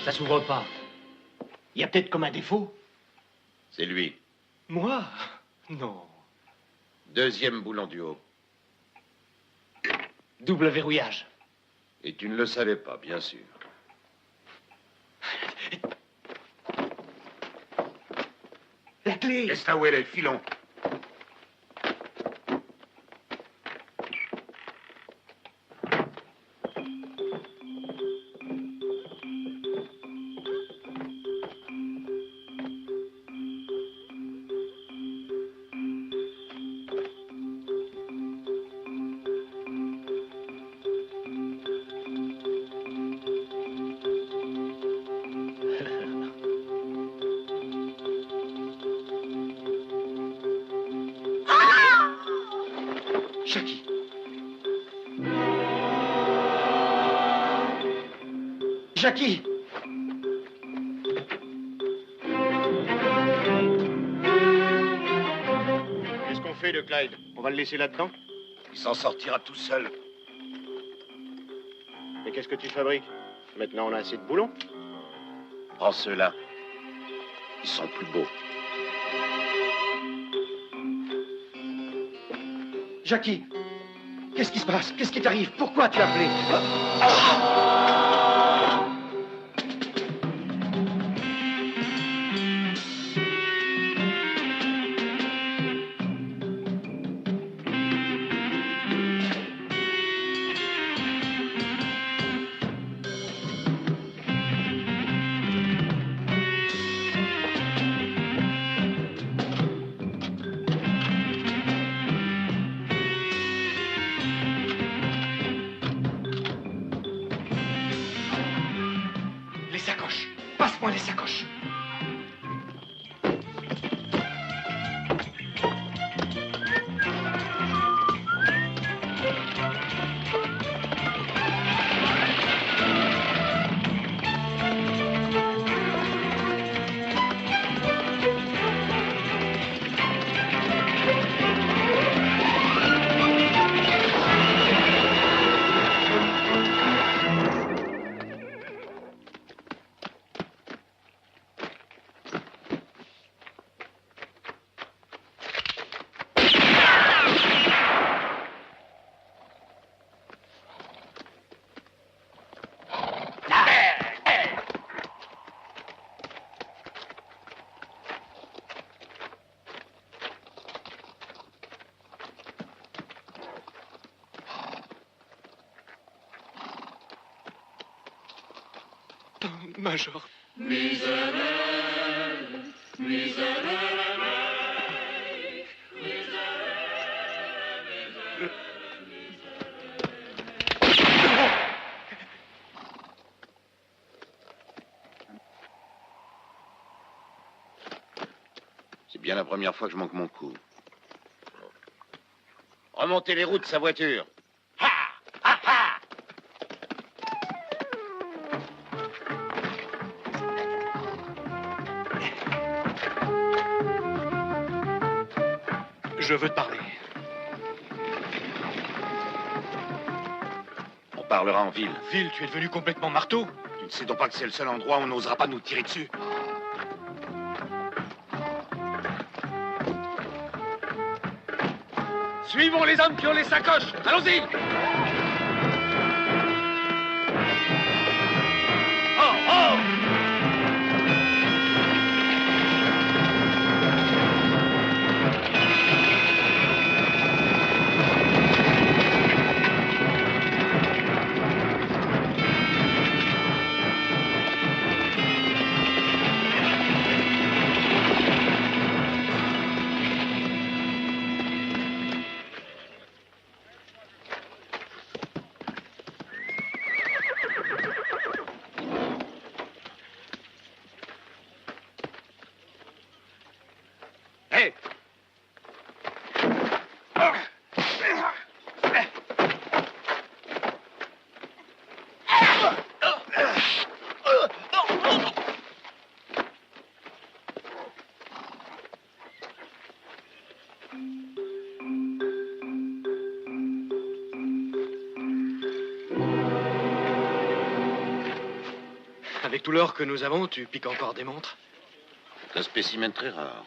P: Ça s'ouvre pas. Il y a peut-être comme un défaut.
A: C'est lui.
P: Moi? Non.
A: Deuxième boulon du haut.
P: Double verrouillage.
A: Et tu ne le savais pas, bien sûr.
P: La clé.
G: Laisse là où elle est, filons.
P: Jackie. Jackie.
G: Qu'est-ce qu'on fait de Clyde? On va le laisser là-dedans?
I: Il s'en sortira tout seul.
G: Mais qu'est-ce que tu fabriques? Maintenant, on a assez de boulons.
I: Prends ceux-là. Ils sont plus beaux.
P: Jackie. Qu'est-ce qui se passe? Qu'est-ce qui t'arrive? Pourquoi tu as appelé? Les sacoches. Passe-moi les sacoches. Major.
A: C'est bien la première fois que je manque mon coup.
E: Remontez les roues de sa voiture.
P: Je veux te parler.
I: On parlera en ville.
P: Ville, tu es devenu complètement marteau.
I: Tu ne sais donc pas que c'est le seul endroit où on n'osera pas nous tirer dessus.
P: Suivons les hommes qui ont les sacoches. Allons-y. Oh, oh!
I: Hé!
P: Avec tout l'or que nous avons, tu piques encore des montres?
A: C'est un spécimen très rare.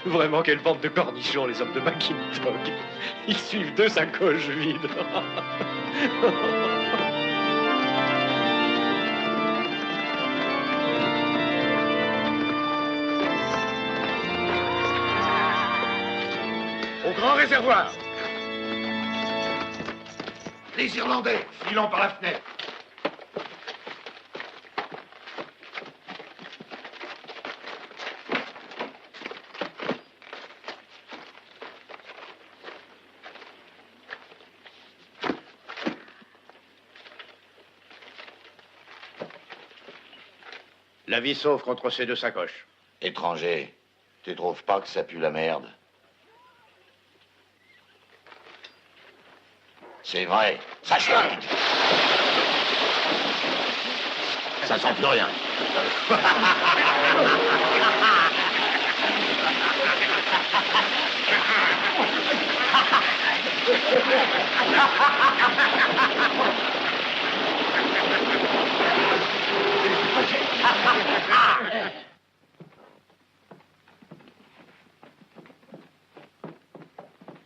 Q: Vraiment, quelle bande de cornichons, les hommes de McIntosh. Ils suivent deux sacoches vides.
I: Au grand réservoir. Les Irlandais, filons par la fenêtre.
B: La vie sauve contre ces deux sacoches.
E: Étranger, tu trouves pas que ça pue la merde? C'est vrai, ça chante. Ça sent plus rien.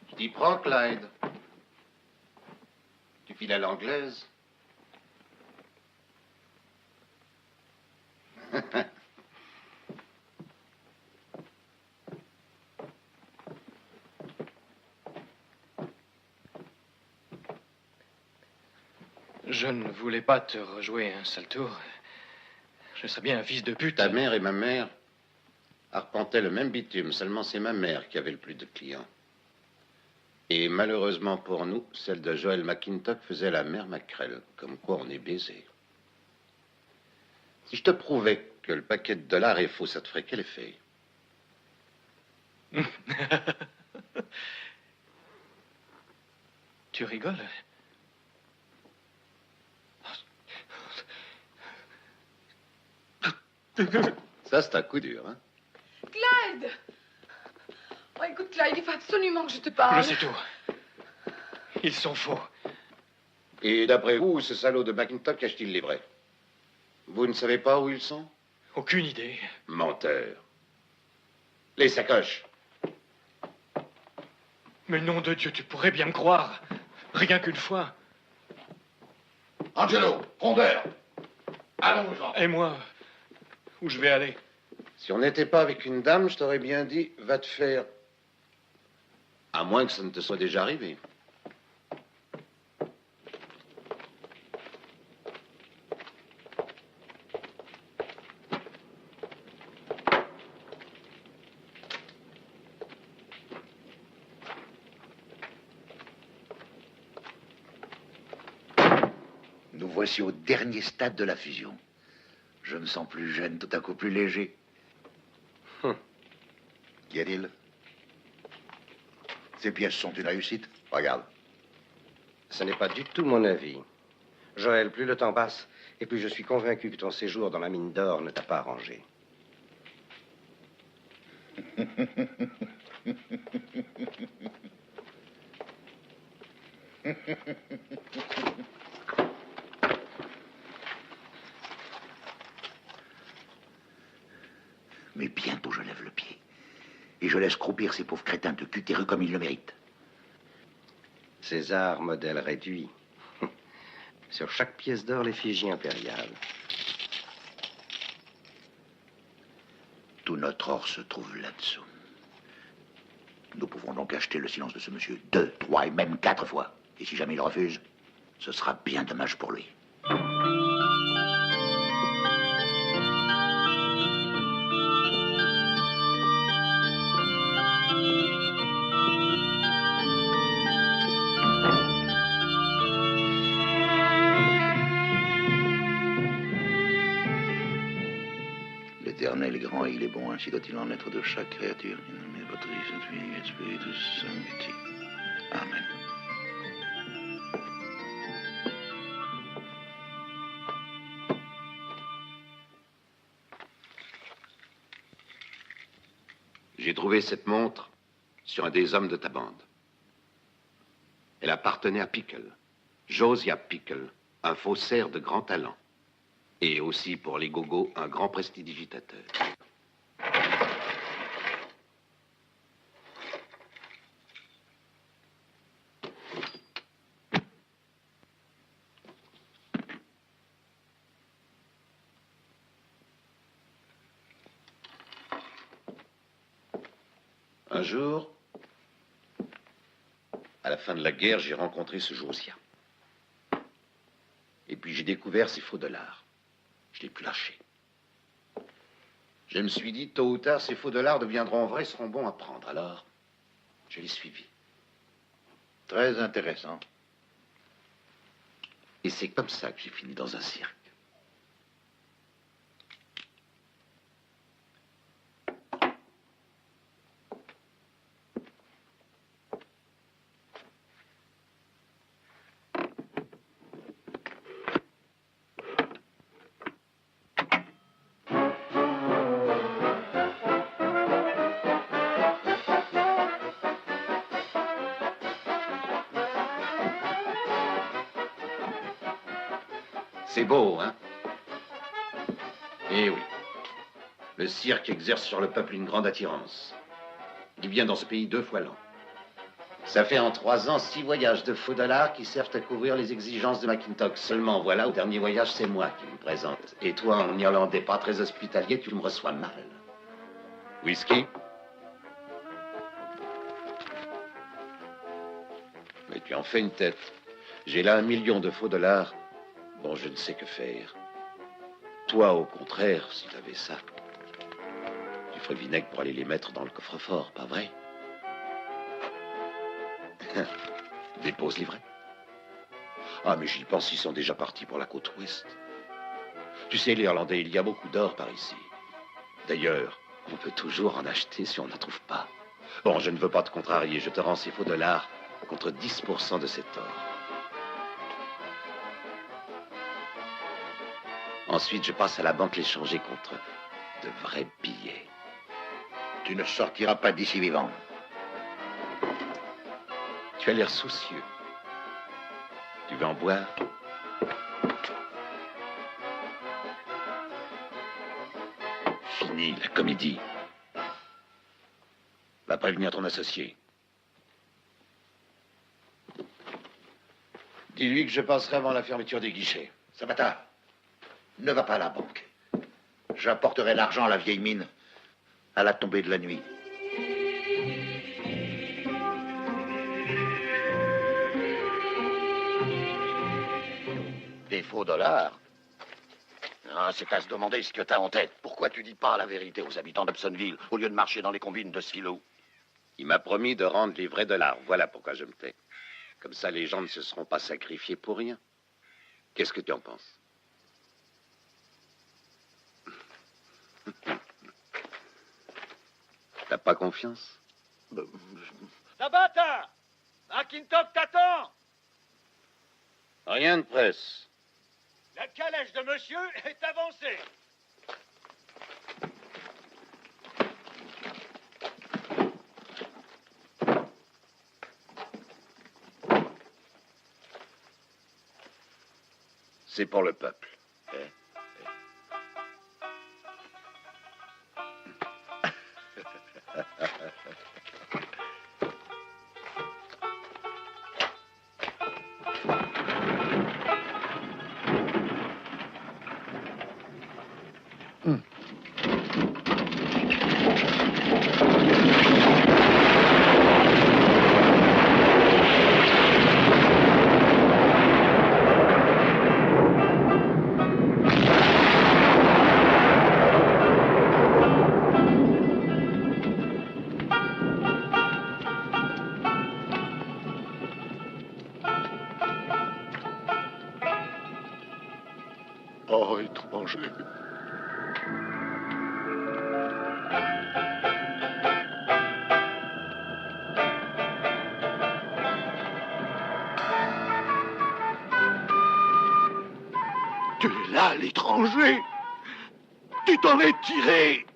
A: Je t'y prends, Clyde. Tu files à l'anglaise.
Q: Je ne voulais pas te rejouer un sale tour. Je serais bien un fils de pute.
A: Ta mère et ma mère arpentaient le même bitume, seulement c'est ma mère qui avait le plus de clients. Et malheureusement pour nous, celle de Joel McIntosh faisait la mère Mackerel, comme quoi on est baisé. Si je te prouvais que le paquet de dollars est faux, ça te ferait quel effet?
Q: Tu rigoles?
A: Ça, c'est un coup dur, hein?
J: Clyde! Oh, écoute, Clyde, il faut absolument que je te parle.
Q: Je sais tout. Ils sont faux.
A: Et d'après vous, ce salaud de McIntosh cache-t-il les vrais? Vous ne savez pas où ils sont?
Q: Aucune idée.
A: Menteur. Les sacoches.
Q: Mais nom de Dieu, tu pourrais bien me croire. Rien qu'une fois.
I: Angelo, rondeur. Allons-en.
Q: Et moi, où je vais aller?
A: Si on n'était pas avec une dame, je t'aurais bien dit, va te faire. À moins que ça ne te soit déjà arrivé.
R: Nous voici au dernier stade de la fusion. Je me sens plus jeune, tout à coup plus léger. Qu'y a-t-il? Ces pièces sont une réussite. Regarde.
G: Ce n'est pas du tout mon avis. Joël, plus le temps passe, et plus je suis convaincu que ton séjour dans la mine d'or ne t'a pas arrangé.
R: Mais bientôt je lève le pied. Et je laisse croupir ces pauvres crétins de cutéreux comme ils le méritent.
G: César, modèle réduit. Sur chaque pièce d'or, l'effigie impériale.
R: Tout notre or se trouve là-dessous. Nous pouvons donc acheter le silence de ce monsieur 2, 3 et même 4 fois. Et si jamais il refuse, ce sera bien dommage pour lui. L'Éternel est grand et il est bon, ainsi doit-il en être de chaque créature. Amen.
A: J'ai trouvé cette montre sur un des hommes de ta bande. Elle appartenait à Pickle, Josiah Pickle, un faussaire de grand talent. Et aussi, pour les gogos, un grand prestidigitateur. Un jour, à la fin de la guerre, j'ai rencontré ce Josiah. Et puis j'ai découvert ces faux dollars. Je l'ai plus lâché. Je me suis dit, tôt ou tard, ces faux dollars deviendront vrais, seront bons à prendre. Alors, je l'ai suivi.
R: Très intéressant.
A: Et c'est comme ça que j'ai fini dans un cirque. C'est beau, hein? Eh oui. Le cirque exerce sur le peuple une grande attirance. Il vient dans ce pays 2 fois l'an. Ça fait en 3 ans 6 voyages de faux dollars qui servent à couvrir les exigences de McIntosh. Seulement, voilà, au dernier voyage, c'est moi qui me présente. Et toi, en Irlandais pas très hospitalier, tu me reçois mal. Whisky? Mais tu en fais une tête. J'ai là 1 million de faux dollars. Bon, je ne sais que faire. Toi, au contraire, si tu avais ça, tu ferais vinaigre pour aller les mettre dans le coffre-fort, pas vrai? Dépose livret. Ah, mais j'y pense, ils sont déjà partis pour la côte ouest. Tu sais, l'Irlandais, il y a beaucoup d'or par ici. D'ailleurs, on peut toujours en acheter si on n'en trouve pas. Bon, je ne veux pas te contrarier, je te rends ces faux dollars contre 10% de cet or. Ensuite, je passe à la banque les changer contre de vrais billets.
R: Tu ne sortiras pas d'ici vivant.
A: Tu as l'air soucieux. Tu veux en boire? Fini la comédie. Va prévenir ton associé. Dis-lui que je passerai avant la fermeture des guichets.
R: Sabata, ne va pas à la banque. J'apporterai l'argent à la vieille mine à la tombée de la nuit.
E: Des faux dollars? Ah, c'est à se demander ce que t'as en tête. Pourquoi tu dis pas la vérité aux habitants d'Hobsonville au lieu de marcher dans les combines de ce filou?
A: Il m'a promis de rendre les vrais dollars. Voilà pourquoi je me tais. Comme ça, les gens ne se seront pas sacrifiés pour rien. Qu'est-ce que tu en penses? T'as pas confiance?
P: Sabata! McIntosh t'attend!
A: Rien de presse.
P: La calèche de monsieur est avancée.
A: C'est pour le peuple.
I: Oh, étranger. Tu es là, l'étranger. Tu t'en es tiré.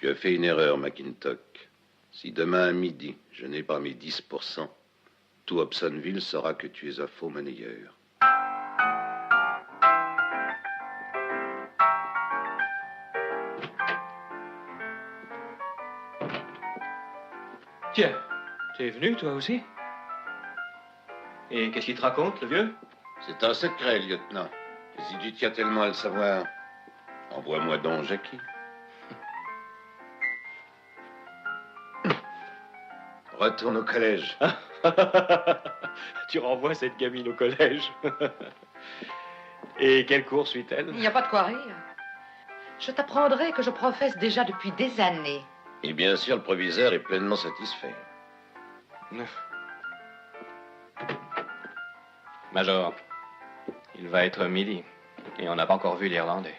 A: Tu as fait une erreur, McIntosh. Si demain à midi, je n'ai pas mes 10%, tout Hobsonville saura que tu es un faux monnayeur.
Q: Tiens, t'es venu, toi aussi? Et qu'est-ce qu'il te raconte, le vieux?
A: C'est un secret, lieutenant. Et si tu tiens tellement à le savoir, envoie-moi donc Jackie. Retourne au collège.
Q: Tu renvoies cette gamine au collège. Et quel cours suit-elle?
K: Il n'y a pas de quoi rire. Je t'apprendrai que je professe déjà depuis des années.
A: Et bien sûr, le proviseur est pleinement satisfait.
Q: Major, il va être midi. Et on n'a pas encore vu l'Irlandais.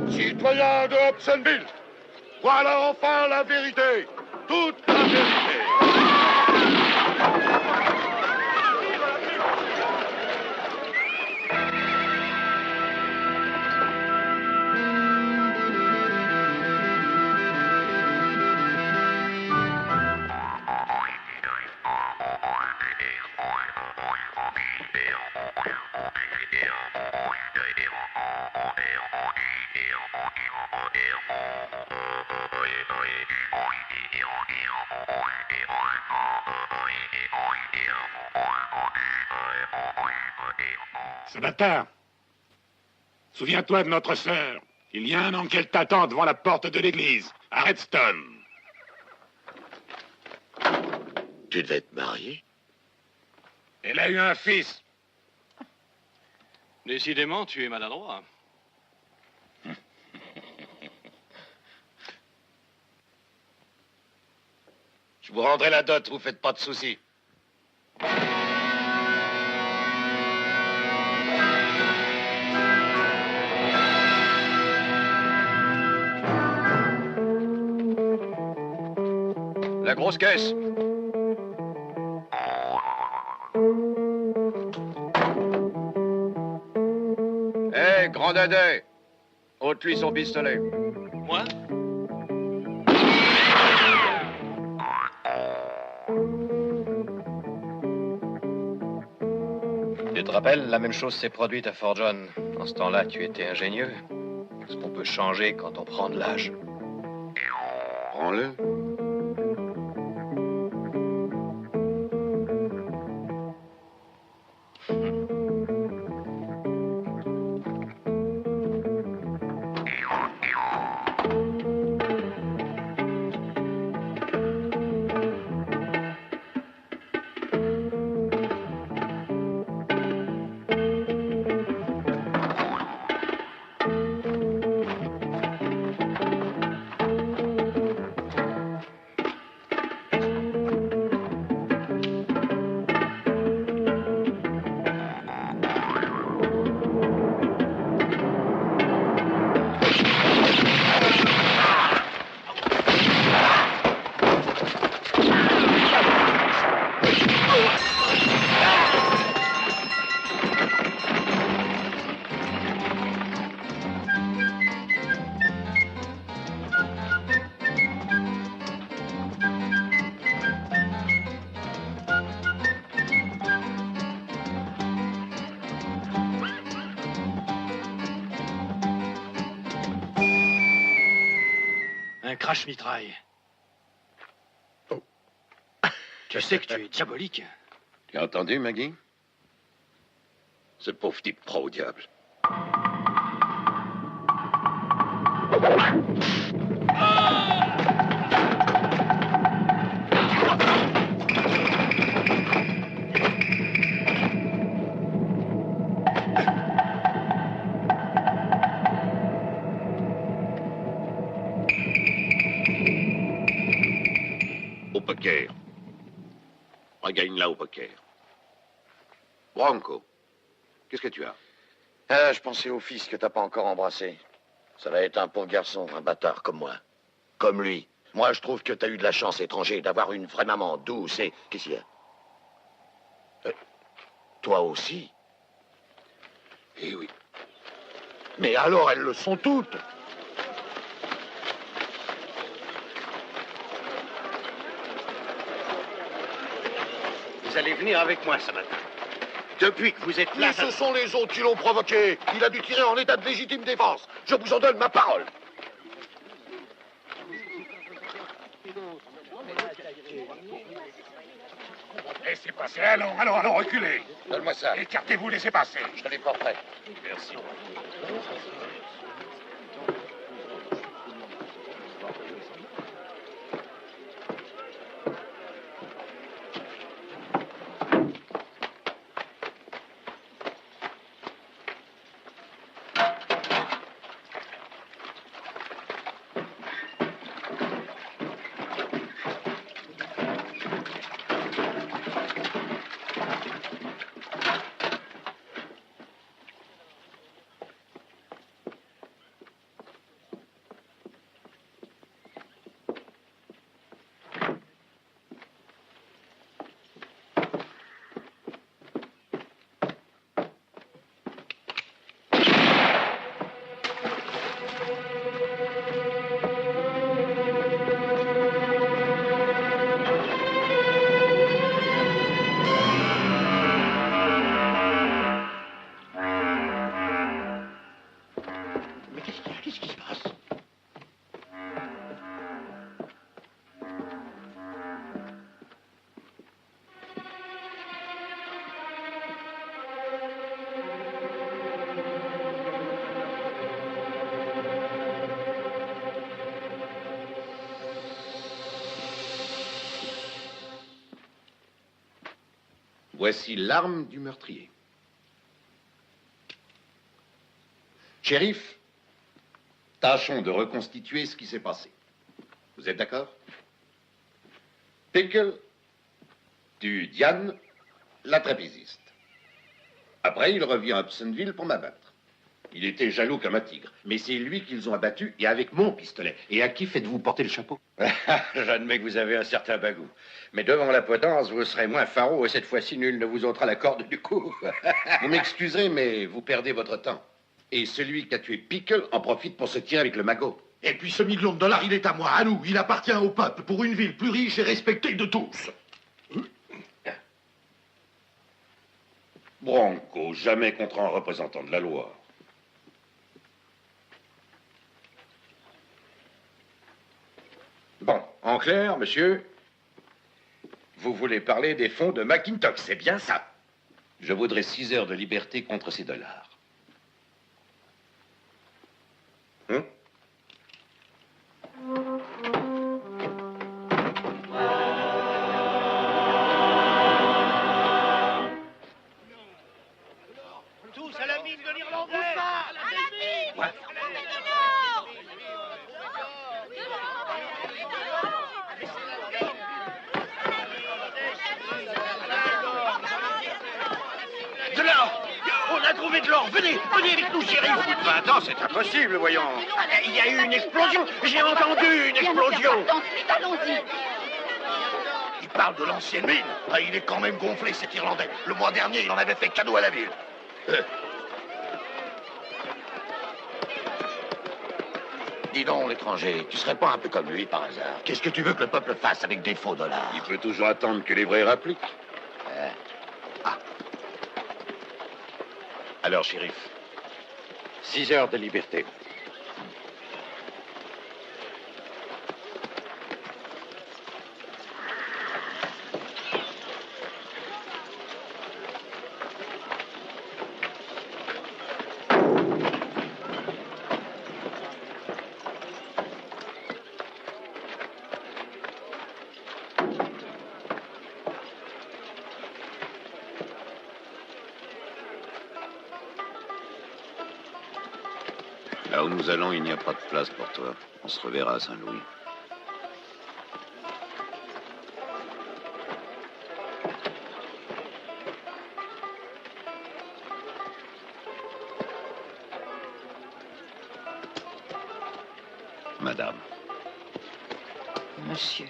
I: Citoyens de Hobsonville, voilà enfin la vérité, toute la vérité.
T: Ce matin, souviens-toi de notre sœur. Il y a un an qu'elle t'attend devant la porte de l'église, à Redstone.
E: Tu devais te marier?
T: Elle a eu un fils.
Q: Décidément, tu es maladroit.
E: Je vous rendrai la dot, vous faites pas de soucis.
C: La grosse caisse. Hé, grand dadais, ôte-lui son pistolet.
Q: Moi?
C: Tu te rappelles, la même chose s'est produite à Fort John. En ce temps-là, tu étais ingénieux. Ce qu'on peut changer quand on prend de l'âge.
A: Prends-le.
Q: Crash-mitraille. Tu sais que tu es diabolique.
A: Tu as entendu, Maggie? Ce pauvre type prend au diable.
O: poker. Regagne-la au poker. Bronco, qu'est-ce que tu as?
E: Ah, je pensais au fils que t'as pas encore embrassé. Ça va être un pauvre garçon, un bâtard comme moi. Comme lui. Moi, je trouve que t'as eu de la chance, étranger, d'avoir une vraie maman douce et... Qu'est-ce qu'il y a? Toi aussi?
O: Eh oui.
E: Mais alors, elles le sont toutes.
O: Vous allez venir avec moi ce matin. Depuis que vous êtes là...
I: Mais ce sont les autres qui l'ont provoqué. Il a dû tirer en état de légitime défense. Je vous en donne ma parole.
T: Laissez passer, allons, reculez.
E: Donne-moi ça.
T: Écartez-vous, laissez passer.
E: Je te l'ai pas prêt.
T: Merci.
A: Voici l'arme du meurtrier. Shérif, tâchons de reconstituer ce qui s'est passé. Vous êtes d'accord? Pickle tue Diane, la trapéziste. Après, il revient à Hobsonville pour m'abattre. Il était jaloux comme un tigre, mais c'est lui qu'ils ont abattu et avec mon pistolet. Et à qui faites-vous porter le chapeau?
B: J'admets que vous avez un certain bagou. Mais devant la potence, vous serez moins pharaon et cette fois-ci, nul ne vous ôtera la corde du cou.
A: Vous m'excuserez, mais vous perdez votre temps. Et celui qui a tué Pickle en profite pour se tirer avec le magot.
I: Et puis ce $1 million, il est à moi, à nous. Il appartient au peuple pour une ville plus riche et respectée de tous.
O: Bronco, jamais contre un représentant de la loi.
B: Bon, en clair, monsieur, vous voulez parler des fonds de McIntosh, c'est bien ça?
A: Je voudrais 6 heures de liberté contre ces dollars.
P: Tous à la mine de l'Irlandais.
D: À la mine.
P: Ouais.
E: De l'or! On a trouvé de l'or! Venez avec nous, shérif!
B: 20 ans, c'est impossible, voyons.
E: Il y a eu une explosion! J'ai entendu une explosion!
M: Vite, allons-y.
I: Il parle de l'ancienne mine. Ah, il est quand même gonflé, cet Irlandais. Le mois dernier, il en avait fait cadeau à la ville.
E: Dis donc, l'étranger, tu serais pas un peu comme lui, par hasard? Qu'est-ce que tu veux que le peuple fasse avec des faux dollars?
O: Il peut toujours attendre que les vrais rappliquent.
B: Alors, shérif, 6 heures de liberté.
O: Là où nous allons, il n'y a pas de place pour toi. On se reverra à Saint-Louis. Madame.
K: Monsieur.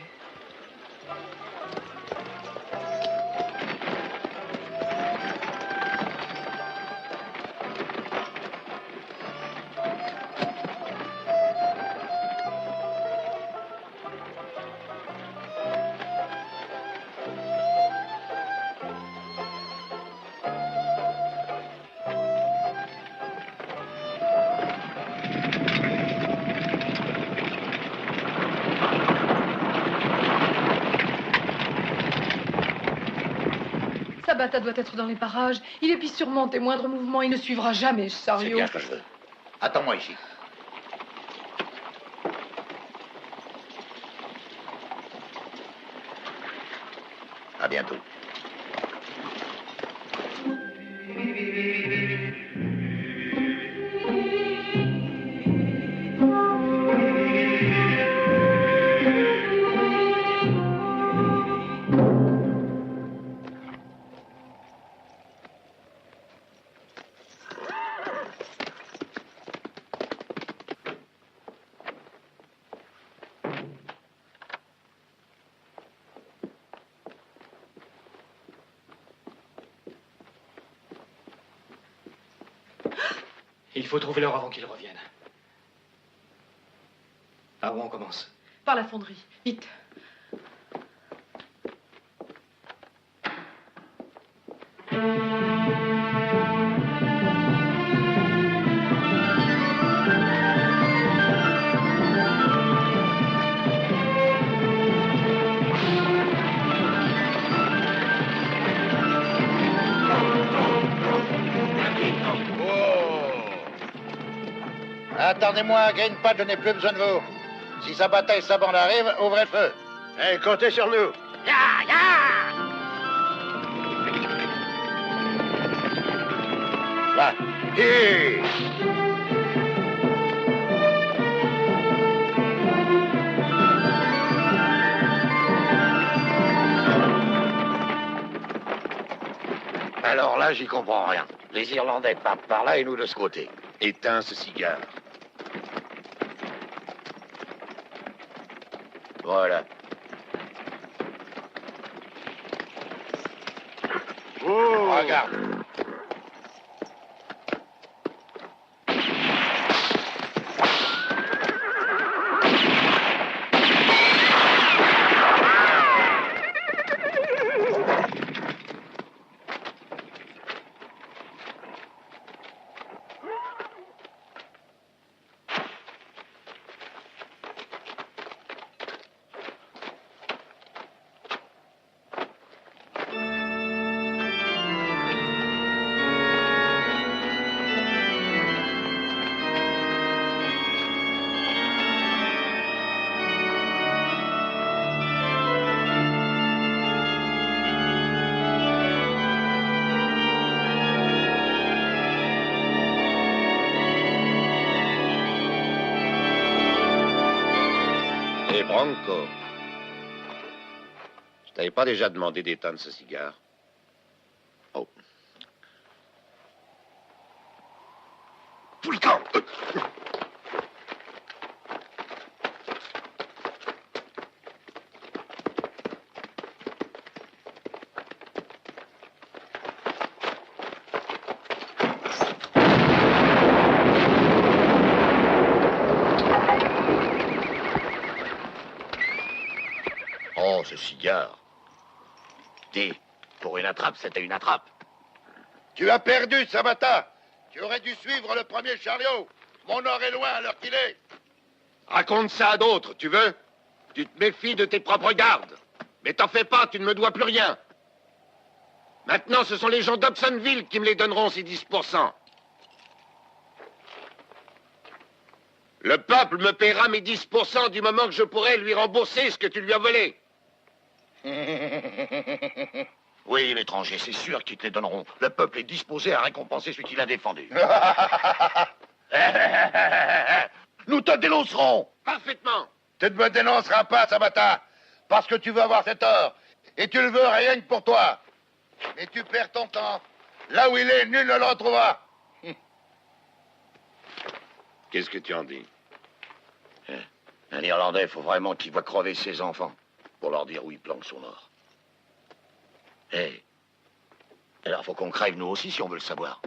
J: Sabata doit être dans les parages. Il épie sûrement tes moindres mouvements. Il ne suivra jamais
R: C'est
J: Chariot.
R: bien ce que je veux. Attends-moi ici. À bientôt.
Q: Il faut trouver l'or avant qu'il revienne. Par où on commence?
J: Par la fonderie. Vite.
R: Attendez-moi, Greenpad, je n'ai plus besoin de vous. Si Sabata et sa bande arrivent, ouvrez le feu.
B: Eh, comptez sur nous.
R: Va. Hé.
E: Alors là, j'y comprends rien. Les Irlandais partent par là et nous de ce côté.
O: Éteins ce cigare.
E: Voilà.
R: Oh. Regarde.
A: Branco, je t'avais pas déjà demandé d'éteindre ce cigare? Oh.
E: Tout le camp. Oh, ce cigare. Dis, pour une attrape, c'était une attrape.
R: Tu as perdu, Sabata. Tu aurais dû suivre le premier chariot. Mon or est loin à l'heure qu'il est.
A: Raconte ça à d'autres, tu veux? Tu te méfies de tes propres gardes. Mais t'en fais pas, tu ne me dois plus rien. Maintenant, ce sont les gens d'Hobsonville qui me les donneront, ces 10%. Le peuple me paiera mes 10% du moment que je pourrai lui rembourser ce que tu lui as volé.
E: Oui, l'étranger, c'est sûr qu'ils te les donneront. Le peuple est disposé à récompenser celui qui l'a défendu. Nous te dénoncerons.
A: Parfaitement.
R: Tu ne me dénonceras pas, Sabata, parce que tu veux avoir cet or. Et tu le veux rien que pour toi. Et tu perds ton temps. Là où il est, nul ne le retrouvera.
A: Qu'est-ce que tu en dis?
E: Un Irlandais, faut vraiment qu'il voit crever ses enfants pour leur dire où il planque son or. Eh, alors faut qu'on crève nous aussi si on veut le savoir.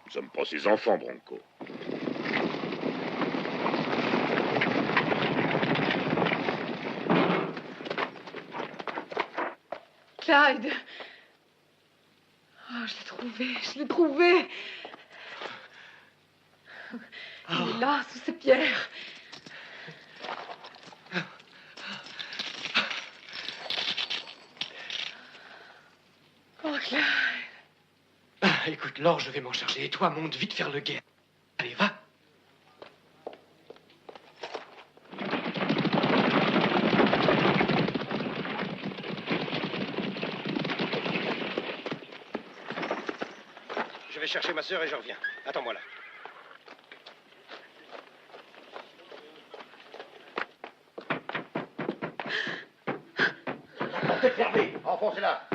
T: Nous sommes pas ses enfants, Bronco.
J: Clyde. Oh, je l'ai trouvé, je l'ai trouvé. Il est là, sous ces pierres. Oh, Clyde.
Q: Ah, écoute, Laure, je vais m'en charger. Et toi, monte vite faire le guet. Allez, va.
S: Je vais chercher ma sœur et je reviens. Attends-moi là.
R: La porte est fermée. Enfoncez-la.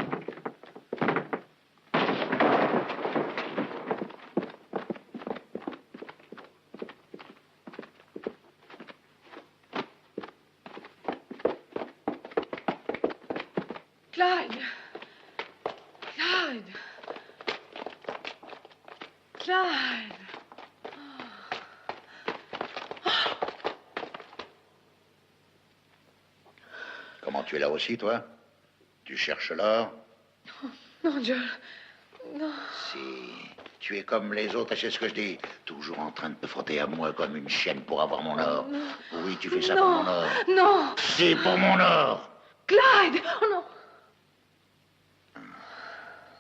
J: Clyde. Clyde. Clyde.
R: Comment tu es là aussi, toi? Tu cherches l'or?
J: Non, Joel. Non.
R: Si. Tu es comme les autres, et c'est ce que je dis. Toujours en train de te frotter à moi comme une chienne pour avoir mon or.
J: Non.
R: Oui, tu fais ça
J: Non.
R: pour mon or.
J: Non.
R: C'est pour mon or.
J: Clyde. Oh non.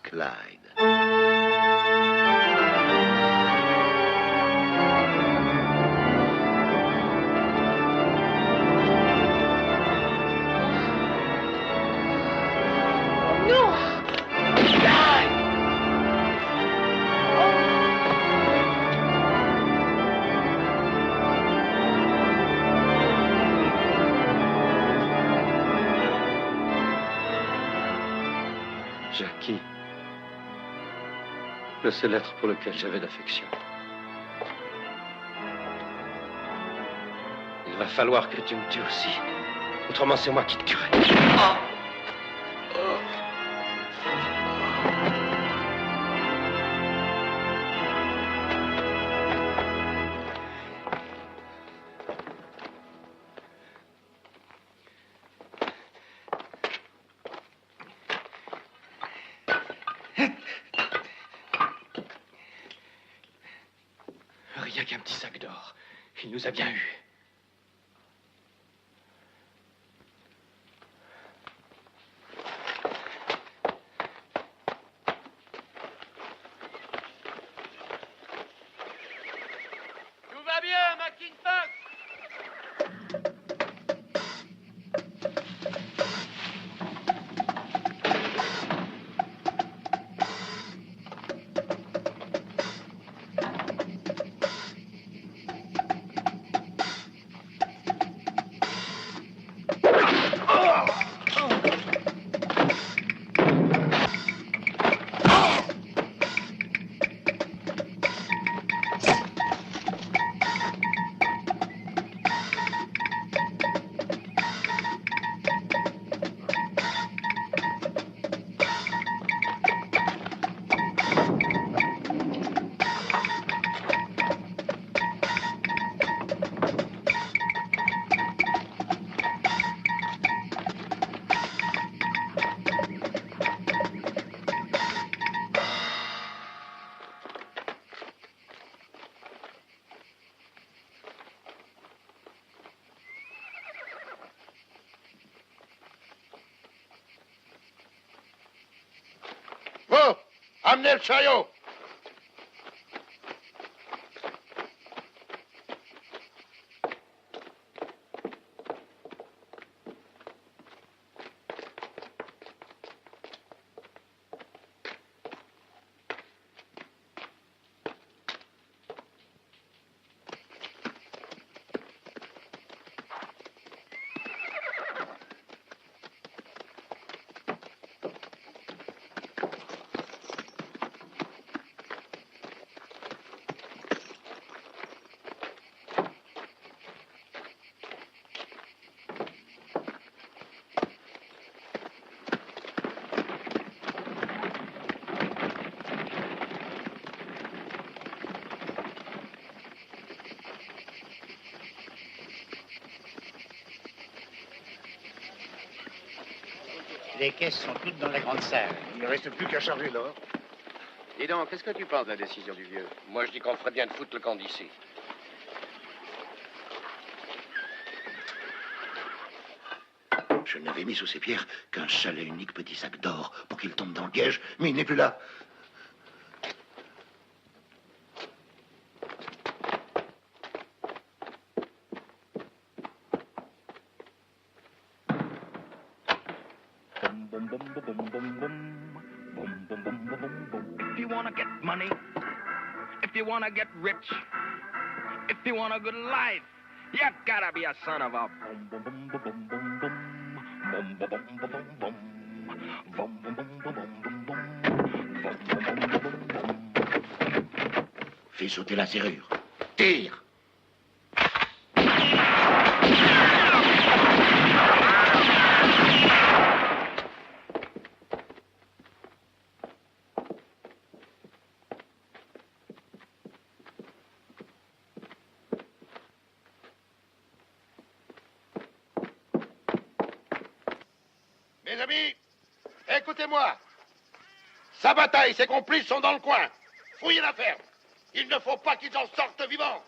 R: Clyde.
U: Jackie, le seul être pour lequel j'avais d'affection. Il va falloir que tu me tues aussi. Autrement, c'est moi qui te tuerai.
Q: Rien qu'un petit sac d'or. Il nous a bien eus.
C: Tout va bien, McIntosh.
I: Bon, amenez le chariot.
G: Les caisses sont toutes dans la grande salle.
I: Il ne reste plus qu'à charger l'or.
H: Dis donc, qu'est-ce que tu penses de la décision du vieux?
E: Moi, je dis qu'on ferait bien de foutre le camp d'ici.
R: Je n'avais mis sous ses pierres qu'un seul et unique petit sac d'or pour qu'il tombe dans le piège, mais il n'est plus là.
F: If you wanna get money, if you wanna get rich, if you want a good life, you gotta be a son of a boom, boom, boom, boom, boom, boom, boom, boom, boom, boom, boom, boom, boom, boom, boom, boom, boom, boom.
R: Fais sauter la serrure. Tire!
I: Mes amis, écoutez-moi. Sabata et ses complices sont dans le coin. Fouillez la ferme. Il ne faut pas qu'ils en sortent vivants.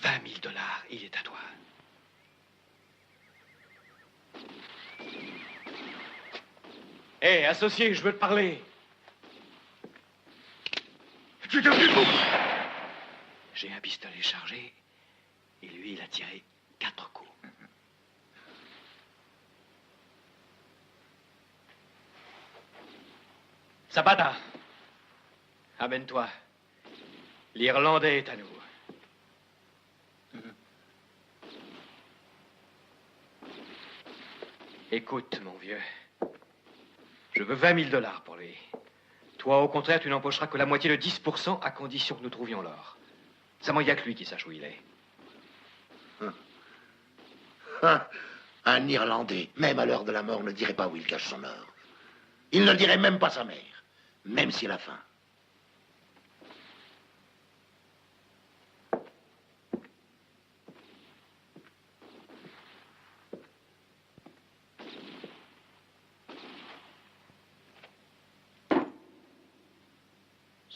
U: $20 000, il est à toi.
Q: Hé, associé, je veux te parler.
U: Tu te fous. J'ai un pistolet chargé et lui, il a tiré 4 coups.
Q: Sabata, amène-toi. L'Irlandais est à nous. Écoute, mon vieux. Je veux $20 000 pour lui. Toi, au contraire, tu n'empocheras que la moitié de 10% à condition que nous trouvions l'or. Seulement, il n'y a que lui qui sache où il est.
R: Un Irlandais, même à l'heure de la mort, ne dirait pas où il cache son or. Il ne le dirait même pas sa mère, même si elle a faim.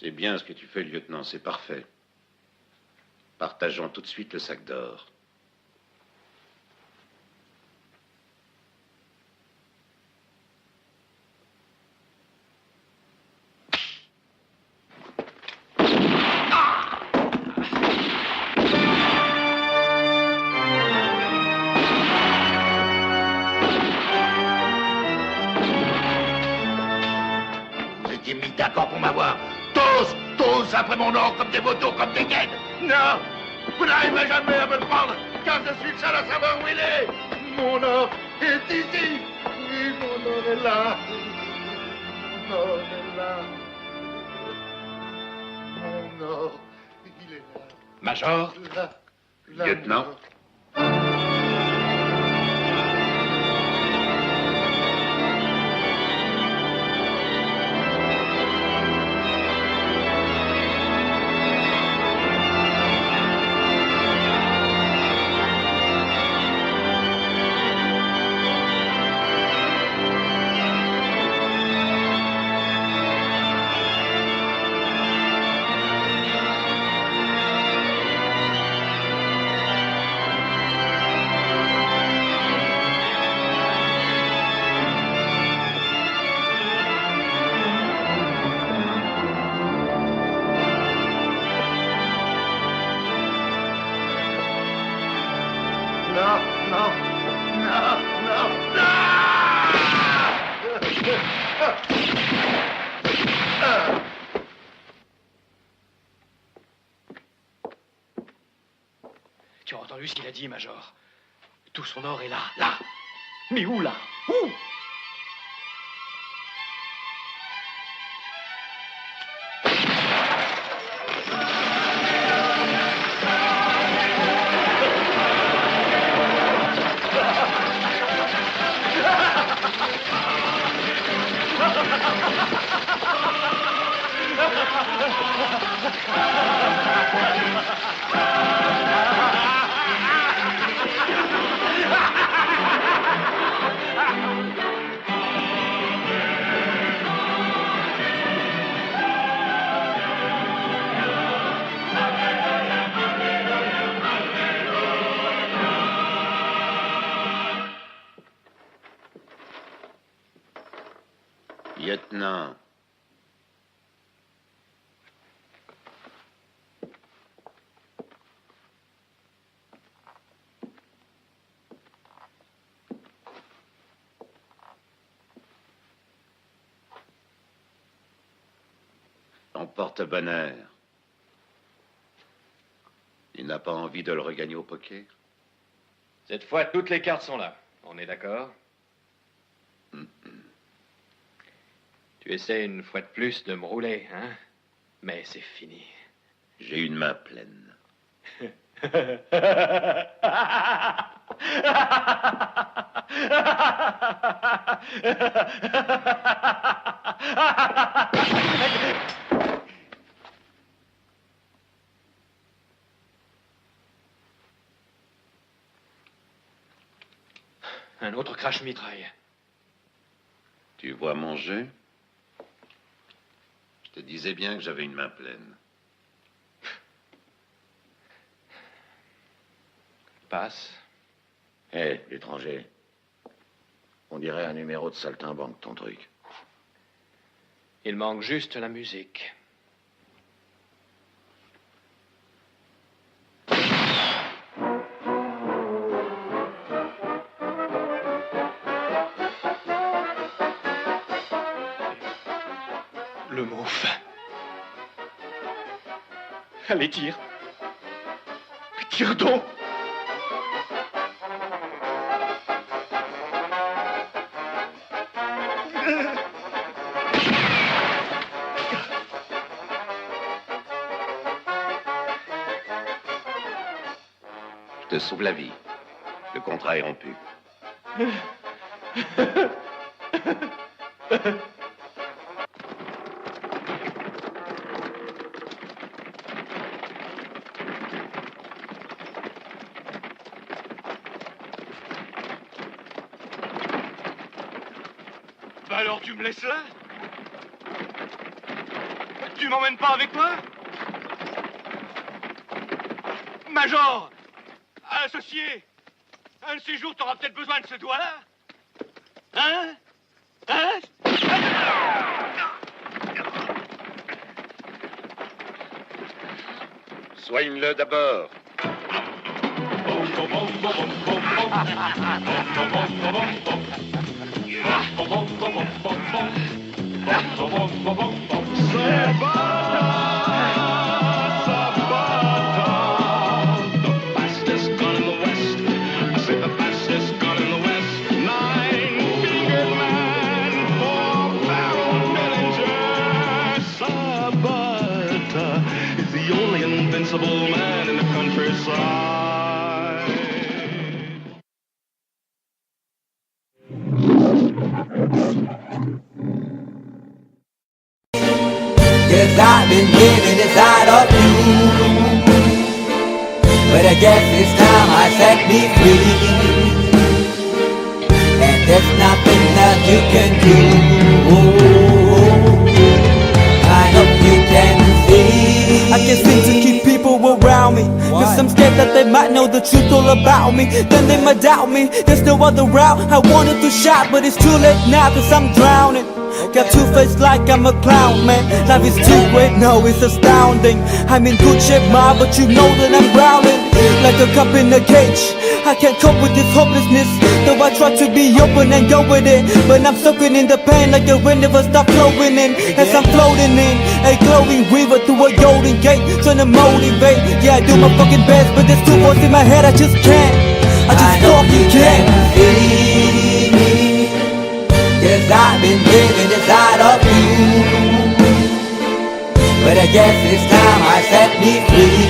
A: C'est bien ce que tu fais, lieutenant, c'est parfait. Partageons tout de suite le sac d'or.
R: Vous étiez mis d'accord pour m'avoir.
I: courent après mon or comme des motos, comme des guides. Non, vous n'arriverez jamais à me le prendre, car je suis le seul à savoir où il est. Mon or est ici. Oui, mon or est là. Mon or est là. Mon or, il est là.
T: Major,
I: Là,
T: lieutenant.
I: Non, non, non, non, non.
U: Tu as entendu ce qu'il a dit, Major? Tout son or est là, là. Mais où, là? Où?
A: Lieutenant. On porte bonheur. Il n'a pas envie de le regagner au poker?
Q: Cette fois, toutes les cartes sont là. On est d'accord? Tu essaies une fois de plus de me rouler, hein? Mais c'est fini.
A: J'ai une main pleine.
Q: Un autre crash-mitraille.
A: Tu vois mon jeu? Je te disais bien que j'avais une main pleine.
Q: Passe.
E: Hé, l'étranger. On dirait un numéro de saltimbanque, ton truc.
Q: Il manque juste la musique. Le mouf. Allez, tire. Tire donc.
A: Je te sauve la vie. Le contrat est rompu.
U: Bah alors tu me laisses là? Tu m'emmènes pas avec toi? Major! Associé! Un de ces jours, t'auras peut-être besoin de ce doigt-là? Hein? Hein?
A: Soigne-le d'abord.
U: C'est bon!
L: 'Cause I've been living inside of you. But I guess this time I set me free. And there's nothing that you can do. I hope you can see.
V: I can't seem to keep people around me. Cause I'm scared that they might know the truth all about me. Then they might doubt me. There's no other route. I wanted to shout, but it's too late now cause I'm drowning. Got two face like I'm a clown, man. Life is too great, no, it's astounding. I'm in good shape, ma, but you know that I'm drowning like a cup in a cage. I can't cope with this hopelessness, though I try to be open and go with it. But I'm soaking in the pain like the wind never stop flowing in. As I'm floating in a glowing river through a golden gate, trying to motivate. Yeah, I do my fucking best, but there's two voices in my head, I just can't. I just fucking can't.
L: Cause I've been living inside of you. But I guess this time I set me free.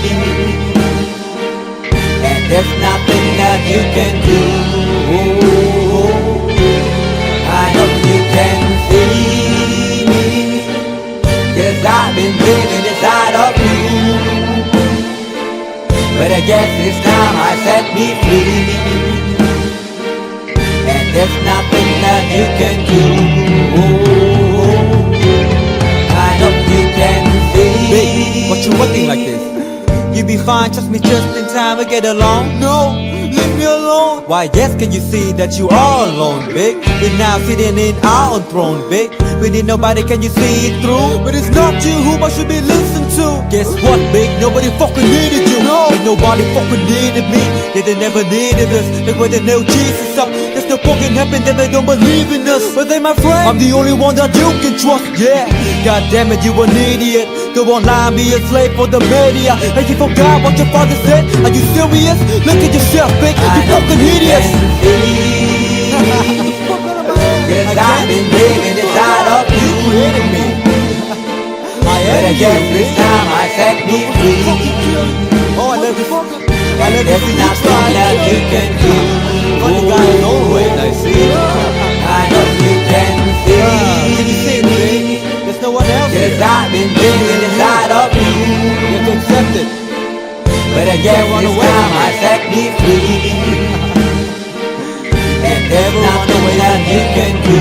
L: And there's nothing that you can do. I hope you can see me. Cause I've been living inside of you. But I guess this time I set me free. There's nothing that you can do. I hope you can see.
V: Baby, what you looking like this? You be fine, trust me, just in time to get along. No, leave me alone. Why, yes, can you see that you are alone, big? We're now sitting in our own throne, big. We need nobody, can you see it through? But it's not you who I should be listening to. Guess what, big? Nobody fucking needed you. No, and nobody fucking needed me. Yeah, they never needed us. Like when they nailed Jesus up. There's no fucking happen, then they don't believe in us. But they my friend, I'm the only one that you can trust. Yeah, god damn it, you an idiot. Go online, be a slave for the media. And you forgot what your father said? Are you serious? Look at yourself, big. You fucking idiots.
L: Cause I've been living inside of you. But I guess this time I set me free.
V: Oh, I love you.
L: And there's nothing that you can do. I see. I hope you can see me.
V: There's no one else.
L: Cause I've been living inside of you.
V: You have to accept it.
L: But I guess this time I set me free. And there's nothing that you can do.